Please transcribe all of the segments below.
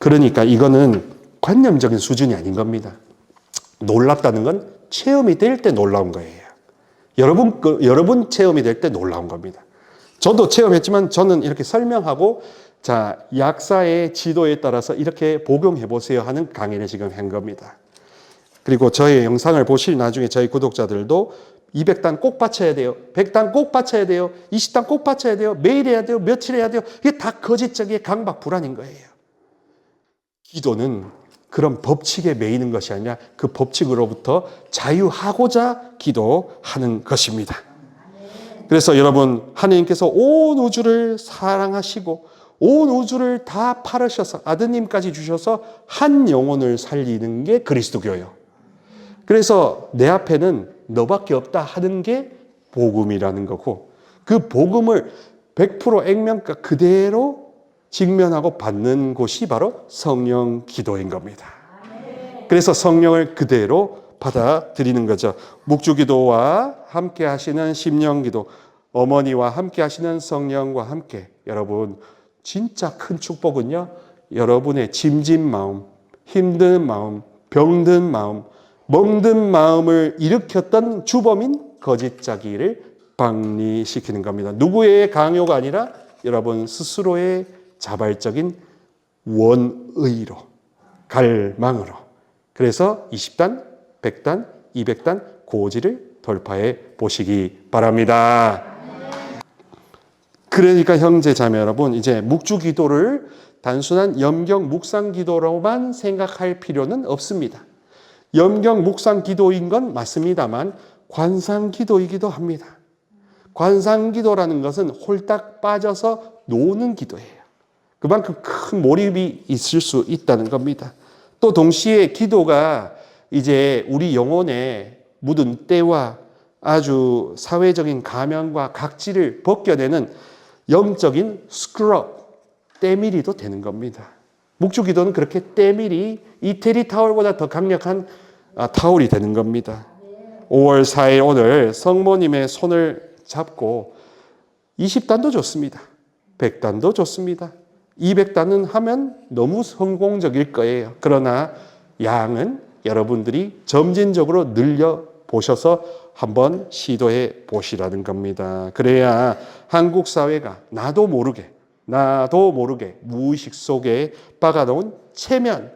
그러니까 이거는 관념적인 수준이 아닌 겁니다. 놀랍다는 건 체험이 될 때 놀라운 거예요. 여러분 체험이 될 때 놀라운 겁니다. 저도 체험했지만 저는 이렇게 설명하고 자, 약사의 지도에 따라서 이렇게 복용해 보세요 하는 강의를 지금 한 겁니다. 그리고 저의 영상을 보실 나중에 저희 구독자들도 200단 꼭 바쳐야 돼요. 100단 꼭 바쳐야 돼요. 20단 꼭 바쳐야 돼요. 매일 해야 돼요. 며칠 해야 돼요. 이게 다 거짓적인 강박불안인 거예요. 기도는 그런 법칙에 매이는 것이 아니라 그 법칙으로부터 자유하고자 기도하는 것입니다. 그래서 여러분, 하느님께서 온 우주를 사랑하시고 온 우주를 다 팔으셔서 아드님까지 주셔서 한 영혼을 살리는 게 그리스도교예요. 그래서 내 앞에는 너밖에 없다 하는 게 복음이라는 거고, 그 복음을 100% 액면가 그대로 직면하고 받는 곳이 바로 성령 기도인 겁니다. 그래서 성령을 그대로 받아들이는 거죠. 묵주기도와 함께 하시는 심령기도, 어머니와 함께 하시는 성령과 함께, 여러분 진짜 큰 축복은요, 여러분의 짐진 마음, 힘든 마음, 병든 마음, 멍든 마음을 일으켰던 주범인 거짓자기를 박리시키는 겁니다. 누구의 강요가 아니라 여러분 스스로의 자발적인 원의로, 갈망으로. 그래서 20단, 100단, 200단 고지를 돌파해 보시기 바랍니다. 그러니까 형제 자매 여러분, 이제 묵주기도를 단순한 염경 묵상기도로만 생각할 필요는 없습니다. 염경 묵상기도인 건 맞습니다만 관상기도이기도 합니다. 관상기도라는 것은 홀딱 빠져서 노는 기도예요. 그만큼 큰 몰입이 있을 수 있다는 겁니다. 또 동시에 기도가 이제 우리 영혼에 묻은 때와 아주 사회적인 가면과 각질을 벗겨내는 영적인 스크럽, 때밀이도 되는 겁니다. 묵주기도는 그렇게 때밀이 이태리 타월보다 더 강력한 타월이 되는 겁니다. 5월 4일 오늘 성모님의 손을 잡고 20단도 좋습니다. 100단도 좋습니다. 200단은 하면 너무 성공적일 거예요. 그러나 양은 여러분들이 점진적으로 늘려보셔서 한번 시도해 보시라는 겁니다. 그래야 한국 사회가 나도 모르게 무의식 속에 박아놓은 체면,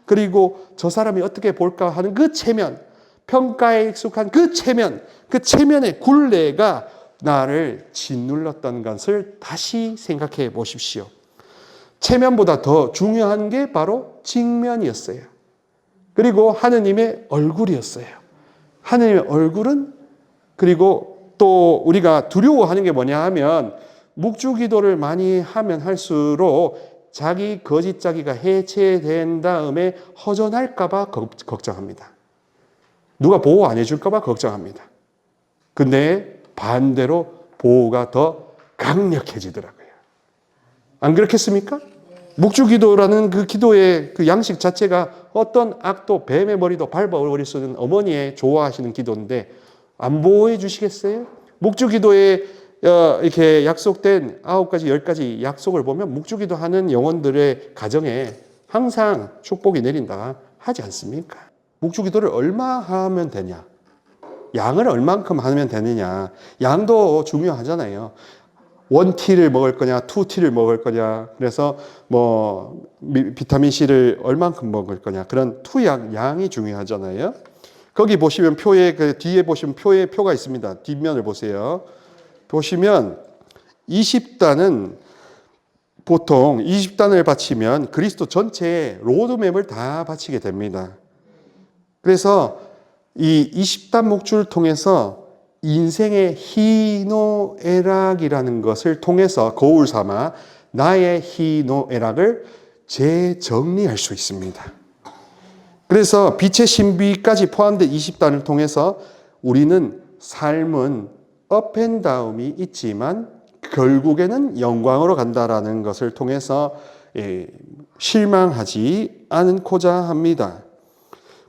그리고 저 사람이 어떻게 볼까 하는 그 체면, 평가에 익숙한 그 체면의 굴레가 나를 짓눌렀던 것을 다시 생각해 보십시오. 체면보다 더 중요한 게 바로 직면이었어요. 그리고 하느님의 얼굴이었어요. 하느님의 얼굴은, 그리고 또 우리가 두려워하는 게 뭐냐 하면 묵주기도를 많이 하면 할수록 자기 거짓자기가 해체된 다음에 허전할까 봐 걱정합니다. 누가 보호 안 해줄까 봐 걱정합니다. 근데 반대로 보호가 더 강력해지더라고요. 안 그렇겠습니까? 묵주기도라는 그 기도의 그 양식 자체가 어떤 악도, 뱀의 머리도 밟아버릴 수 있는 어머니의 좋아하시는 기도인데 안 보호해 주시겠어요? 묵주기도에 이렇게 약속된 9가지, 10가지 약속을 보면 묵주기도 하는 영혼들의 가정에 항상 축복이 내린다 하지 않습니까? 묵주기도를 얼마 하면 되냐? 양을 얼만큼 하면 되느냐? 양도 중요하잖아요. 1T를 먹을 거냐, 2T를 먹을 거냐, 그래서 뭐 비타민C를 얼만큼 먹을 거냐, 그런 투약, 양이 중요하잖아요. 거기 보시면 표에, 그 뒤에 보시면 표가 있습니다. 뒷면을 보세요. 보시면 20단은 보통 20단을 바치면 그리스도 전체의 로드맵을 다 바치게 됩니다. 그래서 이 20단 목줄을 통해서 인생의 희노애락이라는 것을 통해서 거울 삼아 나의 희노애락을 재정리할 수 있습니다. 그래서 빛의 신비까지 포함된 20단을 통해서 우리는 삶은 업앤다운이 있지만 결국에는 영광으로 간다라는 것을 통해서 실망하지 않고자 합니다.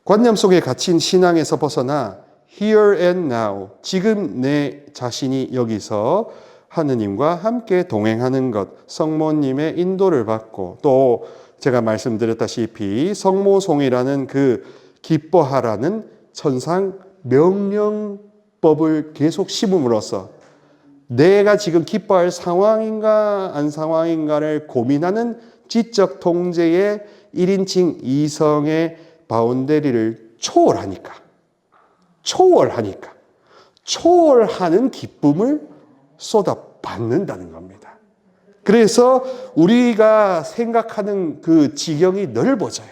관념 속에 갇힌 신앙에서 벗어나 Here and now, 지금 내 자신이 여기서 하느님과 함께 동행하는 것, 성모님의 인도를 받고 또 제가 말씀드렸다시피 성모송이라는 그 기뻐하라는 천상 명령법을 계속 심음으로써 내가 지금 기뻐할 상황인가 안 상황인가를 고민하는 지적 통제의 1인칭 이성의 바운더리를 초월하는 기쁨을 쏟아받는다는 겁니다. 그래서 우리가 생각하는 그 지경이 넓어져요.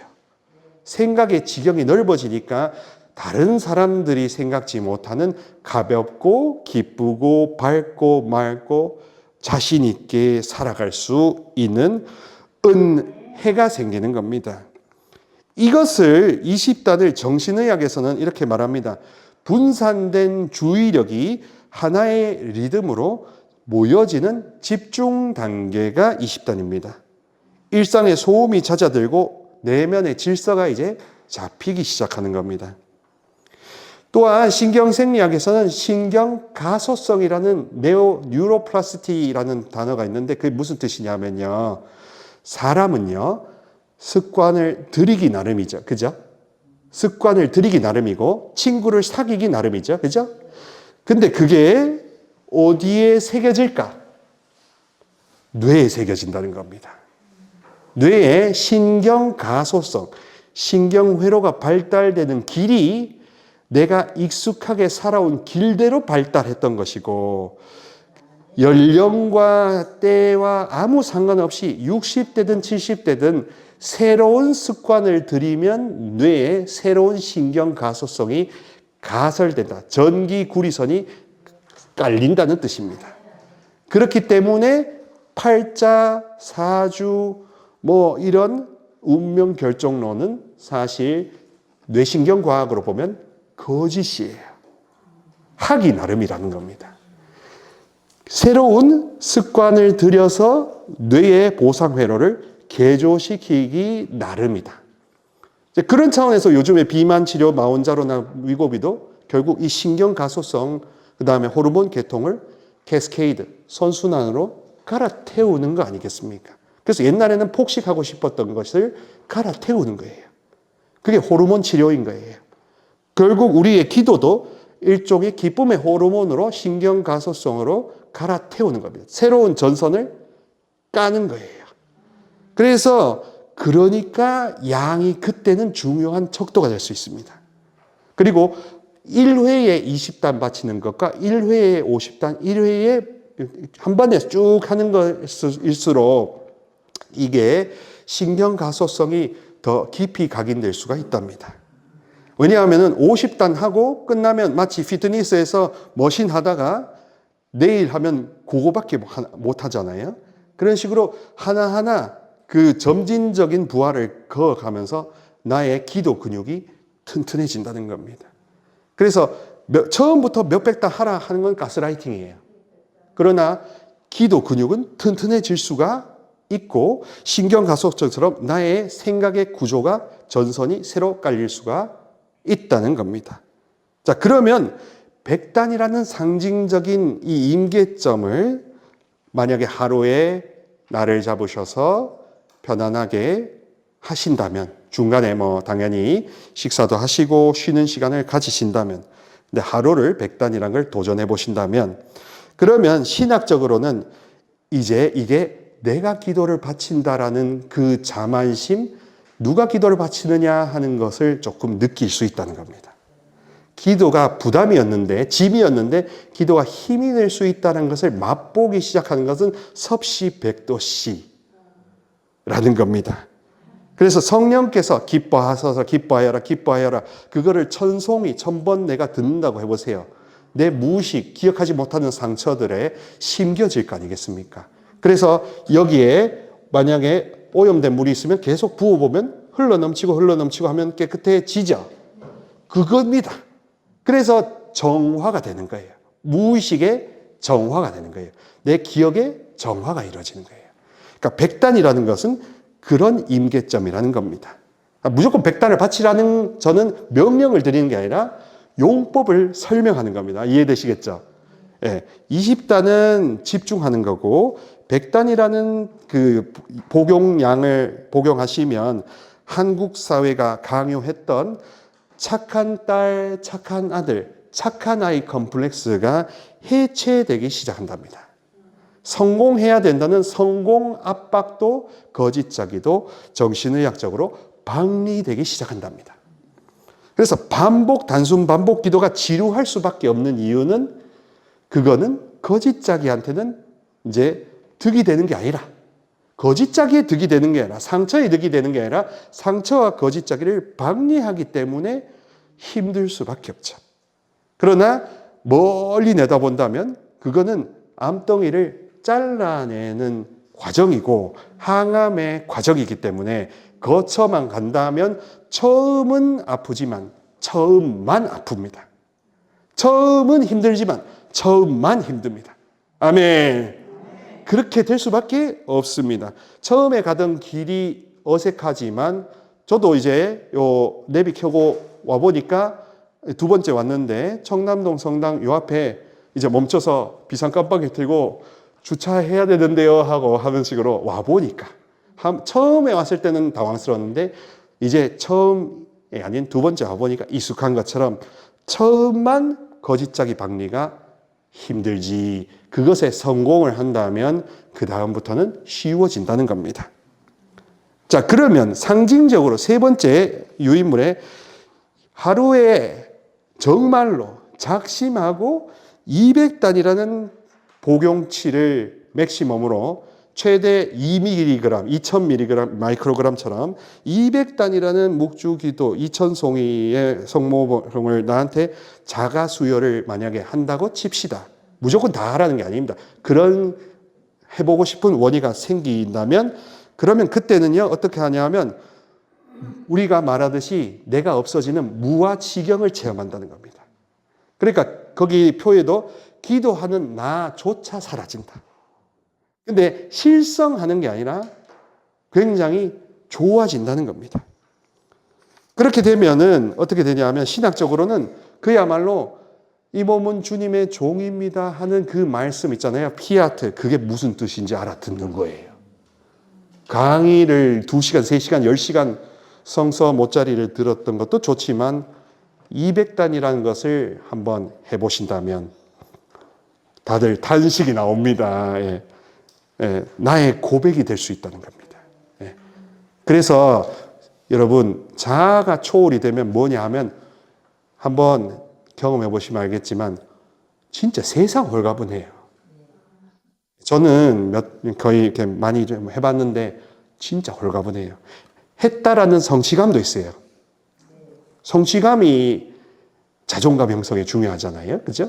생각의 지경이 넓어지니까 다른 사람들이 생각지 못하는 가볍고 기쁘고 밝고 맑고 자신 있게 살아갈 수 있는 은혜가 생기는 겁니다. 이것을 20단을 정신의학에서는 이렇게 말합니다. 분산된 주의력이 하나의 리듬으로 모여지는 집중 단계가 20단입니다. 일상의 소음이 잦아들고 내면의 질서가 이제 잡히기 시작하는 겁니다. 또한 신경생리학에서는 신경가소성이라는 뉴로플라스티라는 단어가 있는데 그게 무슨 뜻이냐면요. 사람은요, 습관을 들이기 나름이죠. 그죠? 습관을 들이기 나름이고 친구를 사귀기 나름이죠. 그죠? 근데 그게 어디에 새겨질까? 뇌에 새겨진다는 겁니다. 뇌의 신경가소성, 신경회로가 발달되는 길이 내가 익숙하게 살아온 길대로 발달했던 것이고 연령과 때와 아무 상관없이 60대든 70대든 새로운 습관을 들이면 뇌에 새로운 신경가소성이 가설된다. 전기구리선이 깔린다는 뜻입니다. 그렇기 때문에 팔자, 사주, 이런 운명결정론은 사실 뇌신경과학으로 보면 거짓이에요. 하기 나름이라는 겁니다. 새로운 습관을 들여서 뇌의 보상회로를 개조시키기 나름이다. 그런 차원에서 요즘에 비만 치료, 마혼자로나 위고비도 결국 이 신경가소성, 그 다음에 호르몬 계통을 캐스케이드, 선순환으로 갈아태우는 거 아니겠습니까? 그래서 옛날에는 폭식하고 싶었던 것을 갈아태우는 거예요. 그게 호르몬 치료인 거예요. 결국 우리의 기도도 일종의 기쁨의 호르몬으로 신경가소성으로 갈아태우는 겁니다. 새로운 전선을 까는 거예요. 그러니까 양이 그때는 중요한 척도가 될 수 있습니다. 그리고 1회에 20단 바치는 것과 1회에 50단, 1회에 한 번에 쭉 하는 것일수록 이게 신경가소성이 더 깊이 각인될 수가 있답니다. 왜냐하면 50단 하고 끝나면 마치 피트니스에서 머신 하다가 내일 하면 그거밖에 못 하잖아요. 그런 식으로 하나하나 그 점진적인 부하를 그어가면서 나의 기도 근육이 튼튼해진다는 겁니다. 그래서 처음부터 몇백 단 하라 하는 건 가스라이팅이에요. 그러나 기도 근육은 튼튼해질 수가 있고 신경가소성처럼 나의 생각의 구조가 전선이 새로 깔릴 수가 있다는 겁니다. 자, 그러면 100단이라는 상징적인 이 임계점을 만약에 하루에 날을 잡으셔서 편안하게 하신다면, 중간에 당연히 식사도 하시고 쉬는 시간을 가지신다면, 근데 하루를 100단이라는 걸 도전해 보신다면, 그러면 신학적으로는 이제 이게 내가 기도를 바친다라는 그 자만심, 누가 기도를 바치느냐 하는 것을 조금 느낄 수 있다는 겁니다. 기도가 부담이었는데, 짐이었는데 기도가 힘이 될 수 있다는 것을 맛보기 시작하는 것은 섭씨백도씨라는 겁니다. 그래서 성령께서 기뻐하소서, 기뻐하여라, 기뻐하여라, 그거를 천송이 1000번 내가 듣는다고 해보세요. 내 무의식, 기억하지 못하는 상처들에 심겨질 거 아니겠습니까? 그래서 여기에 만약에 오염된 물이 있으면 계속 부어보면 흘러넘치고 하면 깨끗해지죠. 그겁니다. 그래서 정화가 되는 거예요. 무의식의 정화가 되는 거예요. 내 기억의 정화가 이루어지는 거예요. 그러니까 100단이라는 것은 그런 임계점이라는 겁니다. 무조건 100단을 바치라는 저는 명령을 드리는 게 아니라 용법을 설명하는 겁니다. 이해되시겠죠? 20단은 집중하는 거고 100단이라는 그 복용량을 복용하시면 한국 사회가 강요했던 착한 딸, 착한 아들, 착한 아이 컴플렉스가 해체되기 시작한답니다. 성공해야 된다는 성공 압박도 거짓짜기도 정신의학적으로 방리되기 시작한답니다. 그래서 단순 반복 기도가 지루할 수밖에 없는 이유는 그거는 거짓짜기한테는 이제 득이 되는 게 아니라 거짓짜기에 득이 되는 게 아니라 상처에 득이 되는 게 아니라 상처와 거짓짜기를 방리하기 때문에 힘들 수밖에 없죠. 그러나 멀리 내다본다면 그거는 암덩이를 잘라내는 과정이고 항암의 과정이기 때문에 거쳐만 간다면 처음은 아프지만 처음만 아픕니다. 처음은 힘들지만 처음만 힘듭니다. 아멘. 그렇게 될 수밖에 없습니다. 처음에 가던 길이 어색하지만 저도 이제 요 내비 켜고 와보니까 두 번째 왔는데 청남동 성당 요 앞에 이제 멈춰서 비상 깜빡이 들고 주차해야 되는데요 하고 하는 식으로 와보니까 처음에 왔을 때는 당황스러웠는데 이제 처음이 아닌 두 번째 와보니까 익숙한 것처럼 처음만 거짓짜기 방리가 힘들지 그것에 성공을 한다면 그 다음부터는 쉬워진다는 겁니다. 자, 그러면 상징적으로 세 번째 유인물에 하루에 정말로 작심하고 200단이라는 복용치를 맥시멈으로 최대 2mg, 2000mg, 마이크로그램처럼 200단이라는 묵주기도 2000송이의 성모를 나한테 자가 수혈을 만약에 한다고 칩시다. 무조건 다 하라는 게 아닙니다. 그런 해보고 싶은 원의가 생긴다면 그러면 그때는요 어떻게 하냐면 우리가 말하듯이 내가 없어지는 무아지경을 체험한다는 겁니다. 그러니까 거기 표에도 기도하는 나조차 사라진다. 근데 실성하는 게 아니라 굉장히 좋아진다는 겁니다. 그렇게 되면은 어떻게 되냐면 신학적으로는 그야말로 이 몸은 주님의 종입니다 하는 그 말씀 있잖아요. 피아트. 그게 무슨 뜻인지 알아듣는 거예요. 강의를 2시간, 3시간, 10시간 성서 모짜리를 들었던 것도 좋지만 200단이라는 것을 한번 해보신다면 다들 탄식이 나옵니다. 예. 예, 나의 고백이 될 수 있다는 겁니다. 예. 그래서 여러분 자아가 초월이 되면 뭐냐 하면 한번 경험해 보시면 알겠지만 진짜 세상 홀가분해요. 저는 거의 이렇게 많이 좀 해봤는데 진짜 홀가분해요. 했다라는 성취감도 있어요. 성취감이 자존감 형성에 중요하잖아요. 그죠?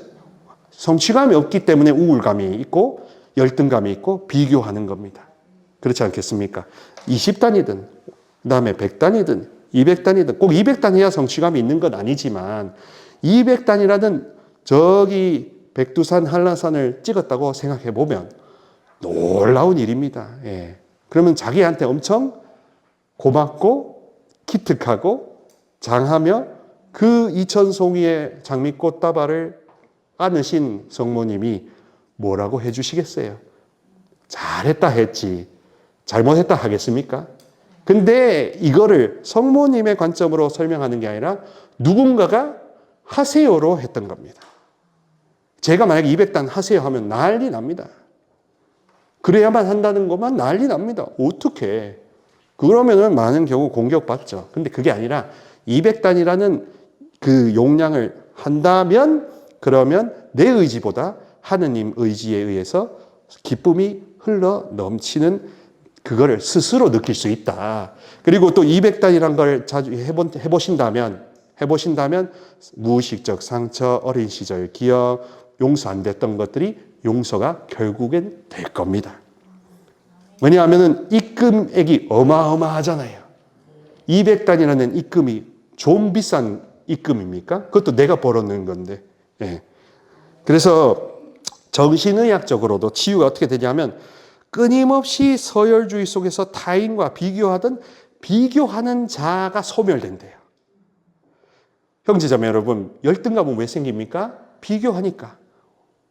성취감이 없기 때문에 우울감이 있고 열등감이 있고 비교하는 겁니다. 그렇지 않겠습니까? 20단이든 그다음에 100단이든 200단이든 꼭 200단 해야 성취감이 있는 건 아니지만 200단이라든 저기 백두산 한라산을 찍었다고 생각해 보면 놀라운 일입니다. 예. 그러면 자기한테 엄청 고맙고 기특하고 장하며 그 2000송이의 장미꽃 다발을 안으신 성모님이 뭐라고 해주시겠어요? 잘했다 했지 잘못했다 하겠습니까? 근데 이거를 성모님의 관점으로 설명하는 게 아니라 누군가가 하세요로 했던 겁니다. 제가 만약에 200단 하세요 하면 난리 납니다. 그래야만 한다는 것만 난리 납니다. 어떻게? 그러면은 많은 경우 공격받죠. 근데 그게 아니라 200단이라는 그 용량을 한다면 그러면 내 의지보다 하느님 의지에 의해서 기쁨이 흘러 넘치는 그거를 스스로 느낄 수 있다. 그리고 또 200단이라는 걸 자주 해보신다면 무의식적 상처, 어린 시절 기억, 용서 안 됐던 것들이 용서가 결국엔 될 겁니다. 왜냐하면 입금액이 어마어마하잖아요. 200단이라는 입금이 좀 비싼 입금입니까? 그것도 내가 벌어낸 건데. 예. 그래서 정신의학적으로도 치유가 어떻게 되냐면 끊임없이 서열주의 속에서 타인과 비교하는 자아가 소멸된대요. 형제자매 여러분, 열등감은 왜 생깁니까? 비교하니까.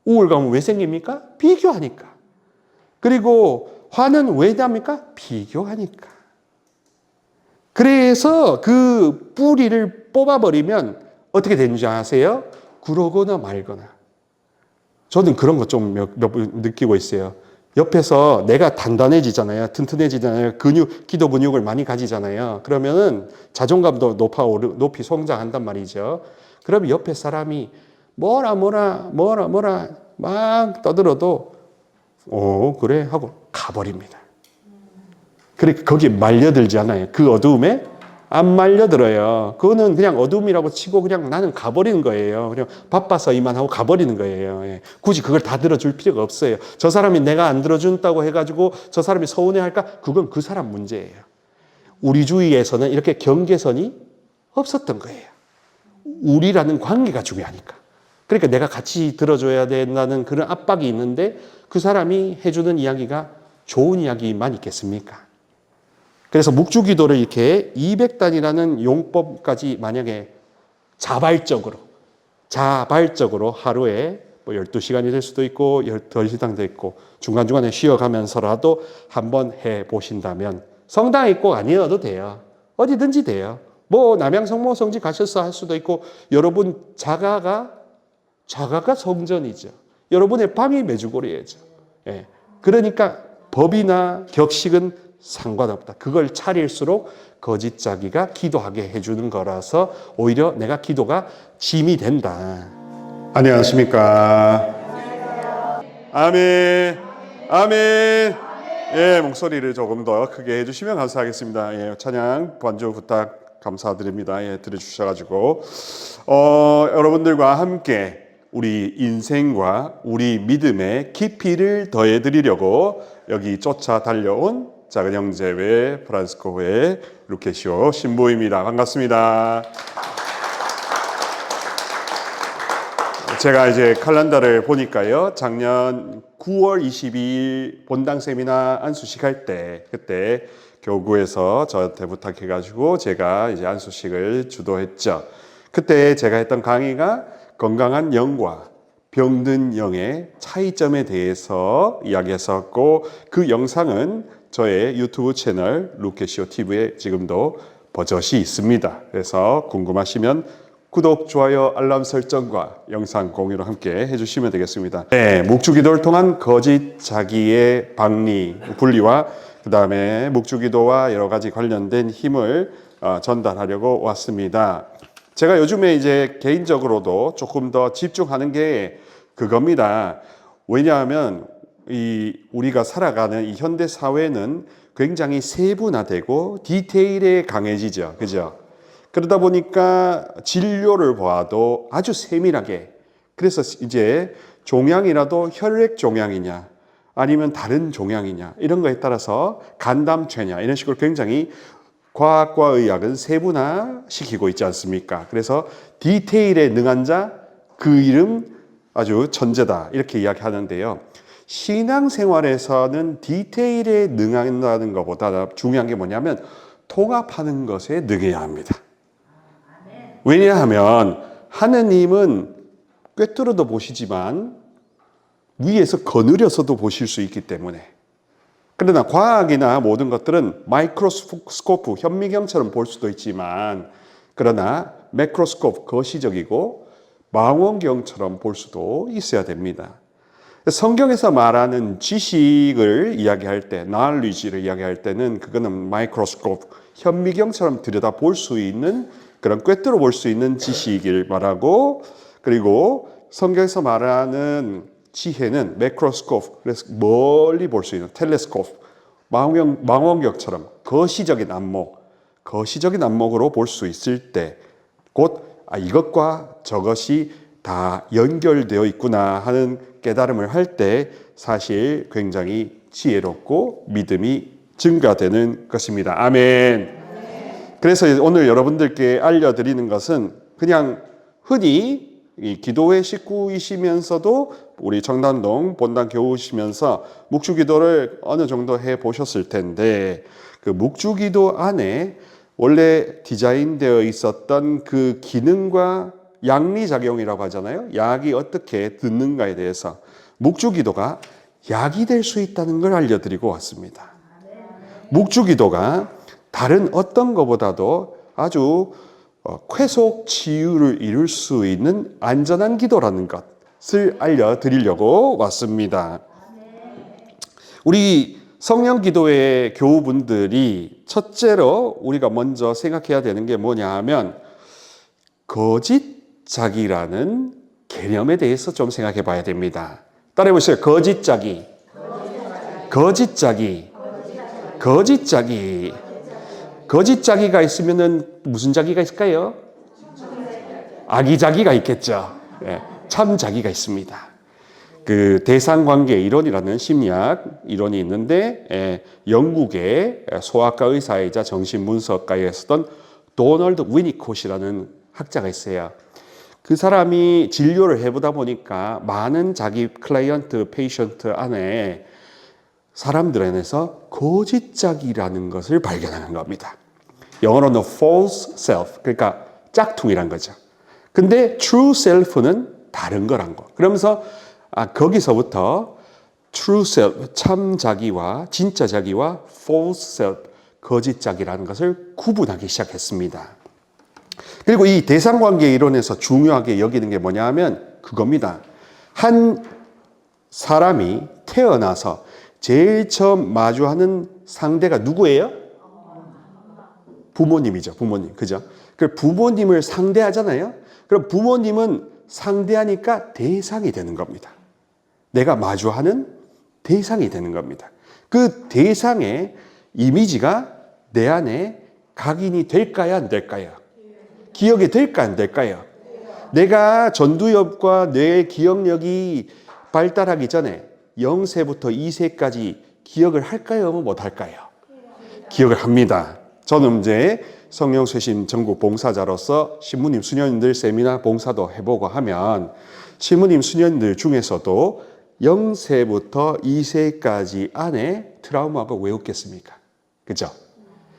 우울감은 왜 생깁니까? 비교하니까. 그리고 화는 왜 납니까? 비교하니까. 그래서 그 뿌리를 뽑아버리면 어떻게 되는지 아세요? 그러거나 말거나. 저는 그런 거 좀 몇 번 느끼고 있어요. 옆에서 내가 단단해지잖아요. 튼튼해지잖아요. 기도 근육을 많이 가지잖아요. 그러면은 자존감도 높이 성장한단 말이죠. 그럼 옆에 사람이 뭐라 막 떠들어도 그래 하고 가버립니다. 그래, 거기에 말려들지 않아요. 그 어두움에 안 말려들어요. 그거는 그냥 어두움이라고 치고 그냥 나는 가버리는 거예요. 그냥 바빠서 이만하고 가버리는 거예요. 예. 굳이 그걸 다 들어줄 필요가 없어요. 저 사람이 내가 안 들어준다고 해가지고 저 사람이 서운해할까? 그건 그 사람 문제예요. 우리 주위에서는 이렇게 경계선이 없었던 거예요. 우리라는 관계가 중요하니까. 그러니까 내가 같이 들어줘야 된다는 그런 압박이 있는데 그 사람이 해주는 이야기가 좋은 이야기만 있겠습니까? 그래서 묵주기도를 이렇게 200단이라는 용법까지 만약에 자발적으로 하루에 뭐 12시간이 될 수도 있고 더 이상도 있고 중간중간에 쉬어가면서라도 한번 해보신다면 성당에 꼭 아니어도 돼요. 어디든지 돼요. 뭐 남양성모성지 가셔서 할 수도 있고 여러분 자가가 성전이죠. 여러분의 방이 메주골이죠. 예. 그러니까 법이나 격식은 상관없다. 그걸 차릴수록 거짓자기가 기도하게 해주는 거라서 오히려 내가 기도가 짐이 된다. 안녕하십니까. 아멘. 아멘. 예, 목소리를 조금 더 크게 해주시면 감사하겠습니다. 예, 찬양 반주 부탁 감사드립니다. 예, 들어주셔가지고 여러분들과 함께 우리 인생과 우리 믿음의 깊이를 더해드리려고 여기 쫓아 달려온 작은 형제회 프란스코회 루케시오 신부입니다. 반갑습니다. 제가 이제 칼렌더를 보니까요, 작년 9월 22일 본당 세미나 안수식 할 때, 그때 교구에서 저한테 부탁해가지고 제가 이제 안수식을 주도했죠. 그때 제가 했던 강의가 건강한 영과 병든 영의 차이점에 대해서 이야기했었고, 그 영상은 저의 유튜브 채널 루케시오 TV에 지금도 버젓이 있습니다. 그래서 궁금하시면 구독, 좋아요, 알람 설정과 영상 공유를 함께 해주시면 되겠습니다. 네, 묵주기도를 통한 거짓 자기의 박리, 분리와 그 다음에 묵주기도와 여러 가지 관련된 힘을 전달하려고 왔습니다. 제가 요즘에 이제 개인적으로도 조금 더 집중하는 게 그겁니다. 왜냐하면 우리가 살아가는 이 현대 사회는 굉장히 세분화되고 디테일에 강해지죠. 그죠? 그러다 보니까 진료를 봐도 아주 세밀하게, 그래서 이제 종양이라도 혈액 종양이냐 아니면 다른 종양이냐 이런 거에 따라서 간담체냐 이런 식으로 굉장히 과학과 의학은 세분화시키고 있지 않습니까? 그래서 디테일에 능한 자 그 이름 아주 천재다 이렇게 이야기하는데요. 신앙생활에서는 디테일에 능한다는 것보다 중요한 게 뭐냐면 통합하는 것에 능해야 합니다. 왜냐하면 하느님은 꿰뚫어도 보시지만 위에서 거느려서도 보실 수 있기 때문에. 그러나 과학이나 모든 것들은 마이크로스코프, 현미경처럼 볼 수도 있지만, 그러나 매크로스코프, 거시적이고 망원경처럼 볼 수도 있어야 됩니다. 성경에서 말하는 지식을 이야기할 때, knowledge를 이야기할 때는 그거는 마이크로스코프, 현미경처럼 들여다 볼 수 있는 그런 꿰뚫어 볼 수 있는 지식을 말하고, 그리고 성경에서 말하는 지혜는 매크로스코프, 그래서 멀리 볼 수 있는 텔레스코프, 망원경처럼 거시적인 안목으로 볼 수 있을 때, 곧 이것과 저것이 다 연결되어 있구나 하는 깨달음을 할 때 사실 굉장히 지혜롭고 믿음이 증가되는 것입니다. 아멘. 그래서 오늘 여러분들께 알려드리는 것은 그냥 흔히 이 기도회 식구이시면서도 우리 청담동 본당 교우시면서 묵주기도를 어느 정도 해보셨을 텐데, 그 묵주기도 안에 원래 디자인되어 있었던 그 기능과 양리작용이라고 하잖아요. 약이 어떻게 듣는가에 대해서 묵주기도가 약이 될 수 있다는 걸 알려드리고 왔습니다. 묵주기도가 다른 어떤 것보다도 아주 쾌속 치유를 이룰 수 있는 안전한 기도라는 것을 알려드리려고 왔습니다. 우리 성령 기도회 교우분들이 첫째로 우리가 먼저 생각해야 되는 게 뭐냐 하면 거짓 자기라는 개념에 대해서 좀 생각해 봐야 됩니다. 따라해 보세요. 거짓 자기. 거짓 자기. 거짓 자기. 거짓 자기가 있으면은 무슨 자기가 있을까요? 아기 자기가 있겠죠. 네, 참 자기가 있습니다. 그 대상관계 이론이라는 심리학 이론이 있는데 영국의 소아과 의사이자 정신분석가에 쓰던 도널드 위니콧이라는 학자가 있어요. 그 사람이 진료를 해보다 보니까 많은 자기 클라이언트, 페이션트 안에 사람들 안에서 거짓자기라는 것을 발견하는 겁니다. 영어로는 false self, 그러니까 짝퉁이란 거죠. 근데 true self는 다른 거란 거. 그러면서 거기서부터 true self, 참 자기와 진짜 자기와 false self, 거짓 자기라는 것을 구분하기 시작했습니다. 그리고 이 대상관계 이론에서 중요하게 여기는 게 뭐냐 하면 그겁니다. 한 사람이 태어나서 제일 처음 마주하는 상대가 누구예요? 부모님이죠. 부모님. 그죠? 그 부모님을 상대하잖아요. 그럼 부모님은 상대하니까 대상이 되는 겁니다. 내가 마주하는 대상이 되는 겁니다. 그 대상의 이미지가 내 안에 각인이 될까요? 안 될까요? 기억이 될까 안 될까요? 내가 전두엽과 뇌의 기억력이 발달하기 전에 0세부터 2세까지 기억을 할까요? 못 할까요? 기억을 합니다. 저는 이제 성령쇄신 전국 봉사자로서 신부님 수녀님들 세미나 봉사도 해보고 하면 신부님 수녀님들 중에서도 0세부터 2세까지 안에 트라우마가 왜 없겠습니까? 그죠?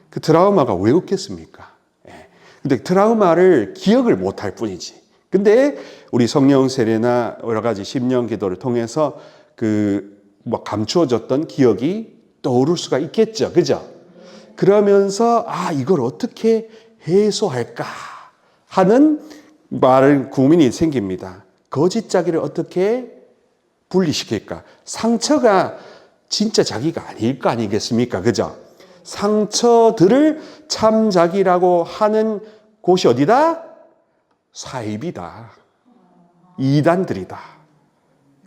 그 트라우마가 왜 없겠습니까? 근데 트라우마를 기억을 못할 뿐이지. 근데 우리 성령 세례나 여러 가지 심령 기도를 통해서 감추어졌던 기억이 떠오를 수가 있겠죠. 그죠? 그러면서 이걸 어떻게 해소할까 하는 고민이 생깁니다. 거짓 자기를 어떻게 분리시킬까? 상처가 진짜 자기가 아닐 거 아니겠습니까? 그죠? 상처들을 참 자기라고 하는 곳이 어디다? 사입이다. 이단들이다.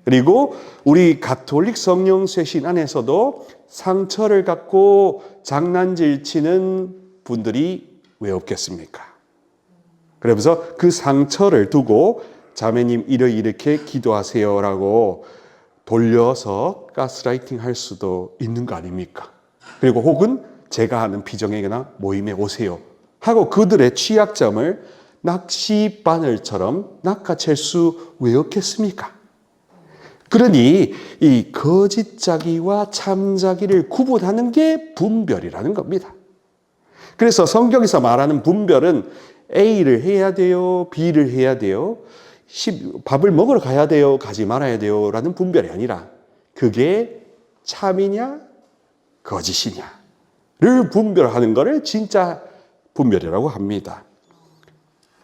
그리고 우리 가톨릭 성령쇄신 안에서도 상처를 갖고 장난질 치는 분들이 왜 없겠습니까? 그러면서 그 상처를 두고 자매님 이렇게 기도하세요라고 돌려서 가스라이팅 할 수도 있는 거 아닙니까? 그리고 혹은 제가 하는 비정예나 모임에 오세요 하고 그들의 취약점을 낚시바늘처럼 낚아챌 수 왜 없겠습니까? 그러니 이 거짓 자기와 참 자기를 구분하는 게 분별이라는 겁니다. 그래서 성경에서 말하는 분별은 A를 해야 돼요, B를 해야 돼요, 밥을 먹으러 가야 돼요, 가지 말아야 돼요 라는 분별이 아니라 그게 참이냐 거짓이냐를 분별하는 것을 진짜 분별이라고 합니다.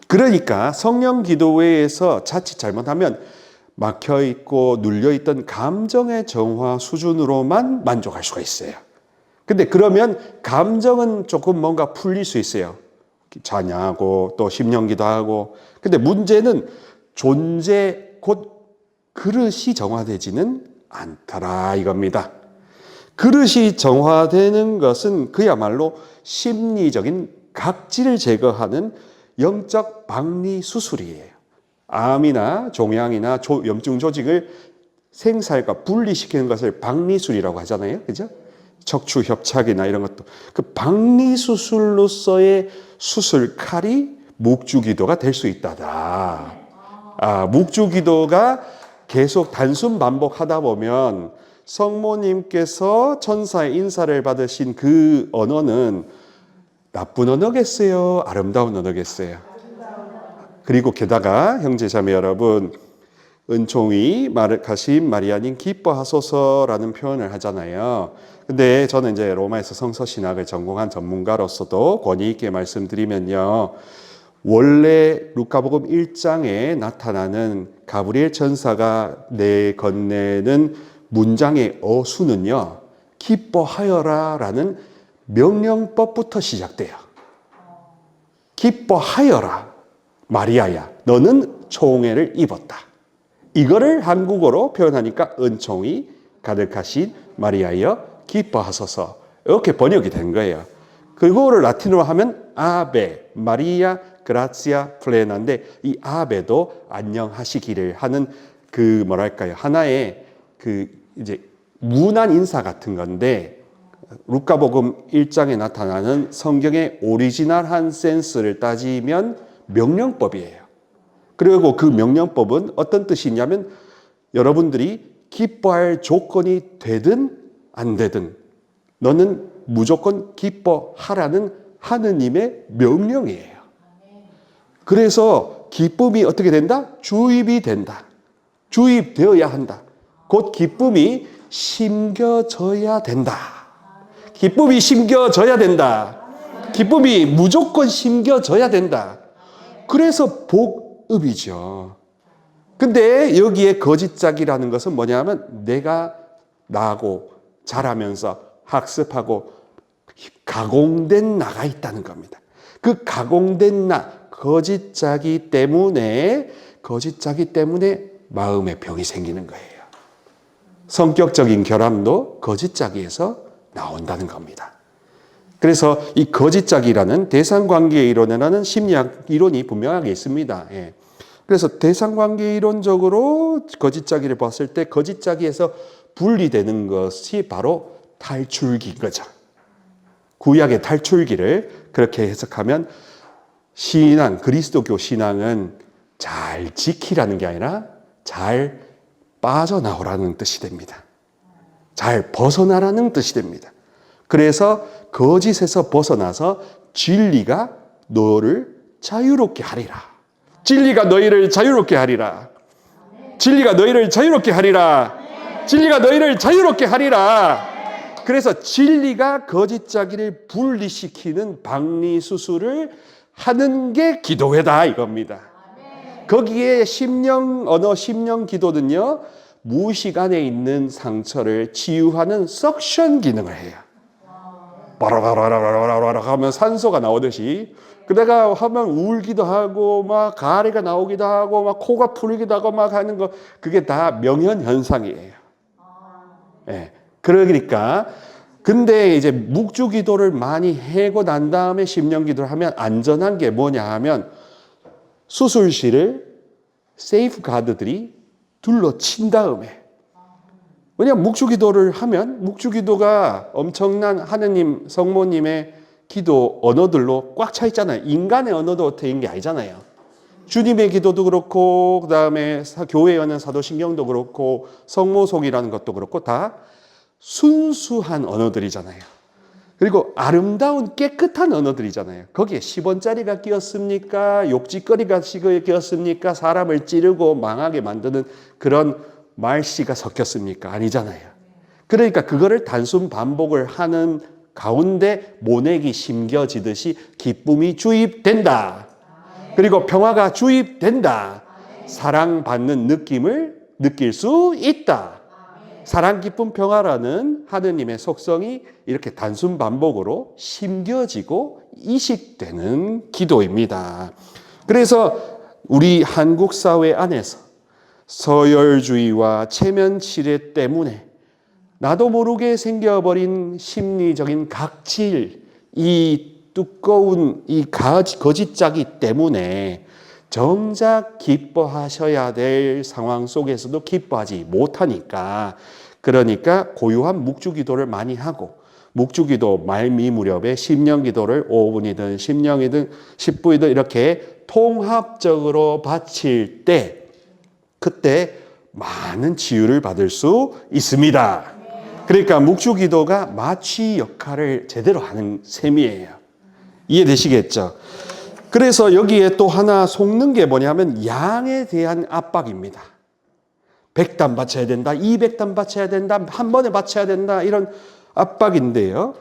그러니까 성령 기도회에서 자칫 잘못하면 막혀있고 눌려있던 감정의 정화 수준으로만 만족할 수가 있어요. 근데 그러면 감정은 조금 뭔가 풀릴 수 있어요. 찬양하고 또 심령기도 하고. 근데 문제는 존재 곧 그릇이 정화되지는 않더라 이겁니다. 그릇이 정화되는 것은 그야말로 심리적인 각질을 제거하는 영적 박리 수술이에요. 암이나 종양이나 염증 조직을 생살과 분리시키는 것을 박리술이라고 하잖아요. 그죠? 척추 협착이나 이런 것도. 그 박리수술로서의 수술 칼이 묵주기도가 될 수 있다더라. 묵주기도가 계속 단순 반복하다 보면 성모님께서 천사의 인사를 받으신 그 언어는 나쁜 언어겠어요? 아름다운 언어겠어요? 그리고 게다가 형제자매 여러분, 은총이 가신 마리아님 기뻐하소서라는 표현을 하잖아요. 근데 저는 이제 로마에서 성서신학을 전공한 전문가로서도 권위 있게 말씀드리면요. 원래 루카복음 1장에 나타나는 가브리엘 천사가 내건네는 문장의 어수는요. 기뻐하여라라는 명령법부터 시작돼요. 기뻐하여라 마리아야 너는 총애를 입었다. 이거를 한국어로 표현하니까 은총이 가득하신 마리아여 기뻐하소서 이렇게 번역이 된 거예요. 그거를 라틴어로 하면 아베 마리아 그라치아 플레나인데 이 아베도 안녕하시기를 하는 그 뭐랄까요 하나의 그 이제 무난 인사 같은 건데 루카복음 1장에 나타나는 성경의 오리지널한 센스를 따지면 명령법이에요. 그리고 그 명령법은 어떤 뜻이 있냐면 여러분들이 기뻐할 조건이 되든 안 되든 너는 무조건 기뻐하라는 하느님의 명령이에요. 그래서 기쁨이 어떻게 된다? 주입이 된다. 주입되어야 한다. 곧 기쁨이 심겨져야 된다. 기쁨이 심겨져야 된다. 기쁨이 무조건 심겨져야 된다. 그래서 복음이죠. 근데 여기에 거짓짝이라는 것은 뭐냐면 내가 나고 자라면서 학습하고 가공된 나가 있다는 겁니다. 그 가공된 나, 거짓짝이 때문에 마음의 병이 생기는 거예요. 성격적인 결함도 거짓짝이에서 나온다는 겁니다. 그래서 이 거짓짝이라는 대상관계 이론이라는 심리학 이론이 분명하게 있습니다. 예. 그래서 대상관계 이론적으로 거짓짝이를 봤을 때 거짓짝이에서 분리되는 것이 바로 탈출기인 거죠. 구약의 탈출기를 그렇게 해석하면 신앙, 그리스도교 신앙은 잘 지키라는 게 아니라 잘 빠져나오라는 뜻이 됩니다. 잘 벗어나라는 뜻이 됩니다. 그래서 거짓에서 벗어나서 진리가 너를 자유롭게 하리라. 진리가 너희를 자유롭게 하리라. 진리가 너희를 자유롭게 하리라. 진리가 너희를 자유롭게 하리라. 그래서 진리가 거짓자기를 분리시키는 박리수술을 하는 게 기도회다 이겁니다. 거기에 언어 심령 기도는요. 무의식 안에 있는 상처를 치유하는 석션 기능을 해요. 바라바라바라바라 하면 산소가 나오듯이 그다가 하면 울기도 하고 막 가래가 나오기도 하고 막 코가 풀리기도 하고 막 하는 거 그게 다 명현 현상이에요. 예. 그러니까 근데 이제 묵주 기도를 많이 하고 난 다음에 심령 기도를 하면 안전한 게 뭐냐 하면 수술실을 세이프 가드들이 둘러친 다음에 왜냐하면 묵주기도를 하면 묵주기도가 엄청난 하느님 성모님의 기도 언어들로 꽉 차 있잖아요. 인간의 언어도 되는 게 아니잖아요. 주님의 기도도 그렇고 그 다음에 교회에 있는 사도신경도 그렇고 성모송이라는 것도 그렇고 다 순수한 언어들이잖아요. 그리고 아름다운 깨끗한 언어들이잖아요. 거기에 10원짜리가 끼었습니까? 욕짓거리가 끼었습니까? 사람을 찌르고 망하게 만드는 그런 말씨가 섞였습니까? 아니잖아요. 그러니까 그거를 단순 반복을 하는 가운데 모내기 심겨지듯이 기쁨이 주입된다. 그리고 평화가 주입된다. 사랑받는 느낌을 느낄 수 있다. 사랑, 기쁨, 평화라는 하느님의 속성이 이렇게 단순 반복으로 심겨지고 이식되는 기도입니다. 그래서 우리 한국 사회 안에서 서열주의와 체면치레 때문에 나도 모르게 생겨버린 심리적인 각질, 이 두꺼운 이 거짓짝이 때문에 정작 기뻐하셔야 될 상황 속에서도 기뻐하지 못하니까 그러니까 고요한 묵주기도를 많이 하고 묵주기도 말미 무렵에 심령기도를 5분이든 10년이든 10분이든 이렇게 통합적으로 바칠 때 그때 많은 치유를 받을 수 있습니다. 그러니까 묵주기도가 마취 역할을 제대로 하는 셈이에요. 이해되시겠죠? 그래서 여기에 또 하나 속는 게 뭐냐면 양에 대한 압박입니다. 100단 바쳐야 된다, 200단 바쳐야 된다, 한 번에 바쳐야 된다, 이런 압박인데요.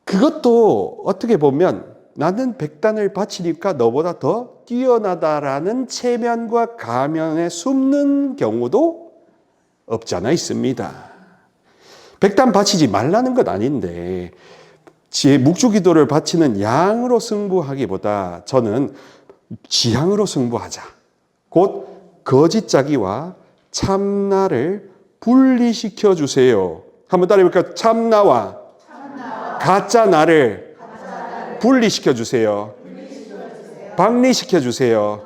그것도 어떻게 보면 나는 100단을 바치니까 너보다 더 뛰어나다라는 체면과 가면에 숨는 경우도 없지 않아 있습니다. 100단 바치지 말라는 건 아닌데 제 묵주기도를 바치는 양으로 승부하기보다 저는 지향으로 승부하자. 곧 거짓 자기와 참나를 분리시켜 주세요. 한번 따라해볼까요? 참나와 가짜 나를 분리시켜 주세요. 박리시켜 주세요.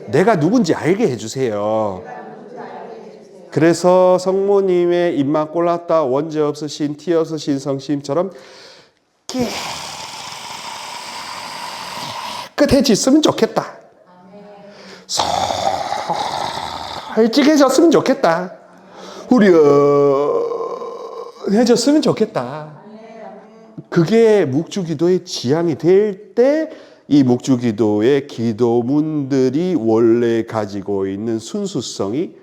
내가 누군지 알게 해주세요. 그래서 성모님의 임마꼴라따 원죄 없으신 티 없으신 성심처럼 깨끗해졌으면 좋겠다. 솔직해졌으면 좋겠다. 후련해졌으면 좋겠다. 그게 묵주기도의 지향이 될 때 이 묵주기도의 기도문들이 원래 가지고 있는 순수성이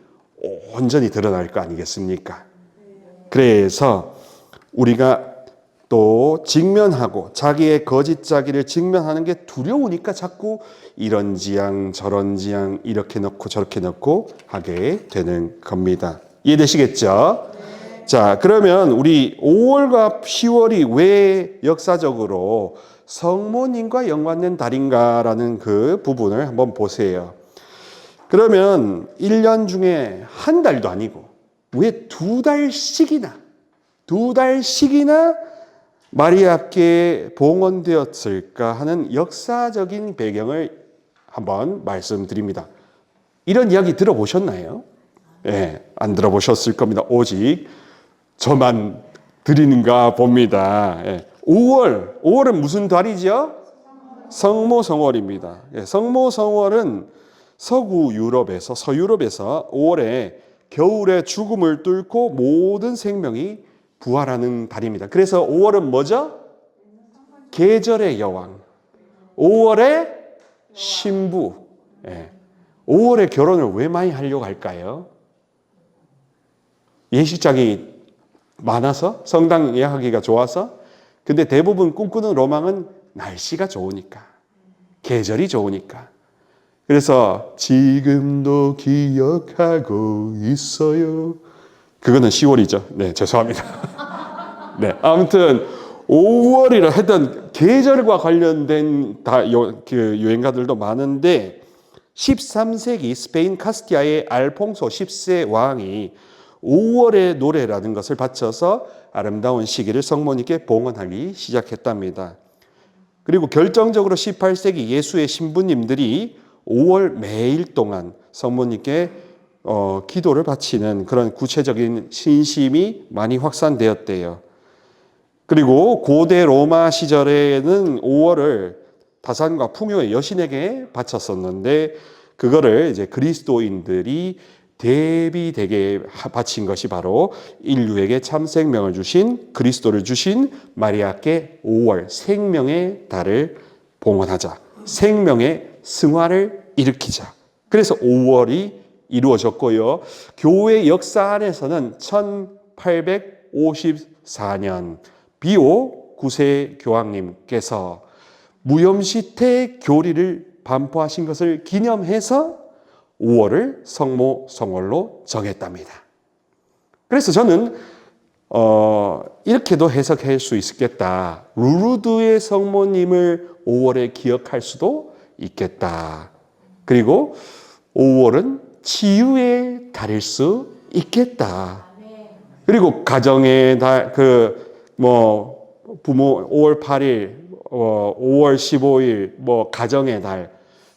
온전히 드러날 거 아니겠습니까? 그래서 우리가 또 직면하고 자기의 거짓 자기를 직면하는 게 두려우니까 자꾸 이런 지향 저런 지향 이렇게 넣고 저렇게 넣고 하게 되는 겁니다. 이해되시겠죠? 자, 그러면 우리 5월과 10월이 왜 역사적으로 성모님과 연관된 달인가라는 그 부분을 한번 보세요. 그러면 1년 중에 한 달도 아니고 왜 두 달씩이나 마리아께 봉헌되었을까 하는 역사적인 배경을 한번 말씀드립니다. 이런 이야기 들어보셨나요? 예, 안 들어보셨을 겁니다. 오직 저만 드리는가 봅니다. 예. 5월은 무슨 달이죠? 성모성월입니다. 예, 성모성월은 서유럽에서 5월에 겨울의 죽음을 뚫고 모든 생명이 부활하는 달입니다. 그래서 5월은 뭐죠? 계절의 여왕. 5월의 신부. 예. 5월에 결혼을 왜 많이 하려고 할까요? 예식장이 많아서? 성당 예약하기가 좋아서? 근데 대부분 꿈꾸는 로망은 날씨가 좋으니까. 계절이 좋으니까. 그래서 지금도 기억하고 있어요. 그거는 10월이죠. 네, 죄송합니다. 네, 아무튼 5월이라 하여튼 계절과 관련된 유행가들도 많은데 13세기 스페인 카스티아의 알퐁소 10세 왕이 5월의 노래라는 것을 바쳐서 아름다운 시기를 성모님께 봉헌하기 시작했답니다. 그리고 결정적으로 18세기 예수의 신부님들이 5월 매일 동안 성모님께 기도를 바치는 그런 구체적인 신심이 많이 확산되었대요. 그리고 고대 로마 시절에는 5월을 다산과 풍요의 여신에게 바쳤었는데 그거를 이제 그리스도인들이 대비되게 바친 것이 바로 인류에게 참 생명을 주신 그리스도를 주신 마리아께 5월 생명의 달을 봉헌하자. 생명의 승화를 일으키자. 그래서 5월이 이루어졌고요. 교회 역사 안에서는 1854년 비오 9세 교황님께서 무염시태 교리를 반포하신 것을 기념해서 5월을 성모성월로 정했답니다. 그래서 저는 이렇게도 해석할 수 있겠다. 루르드의 성모님을 5월에 기억할 수도 있겠다. 그리고 5월은 치유의 달일 수 있겠다. 그리고 가정의 달, 부모 5월 8일, 5월 15일, 가정의 달.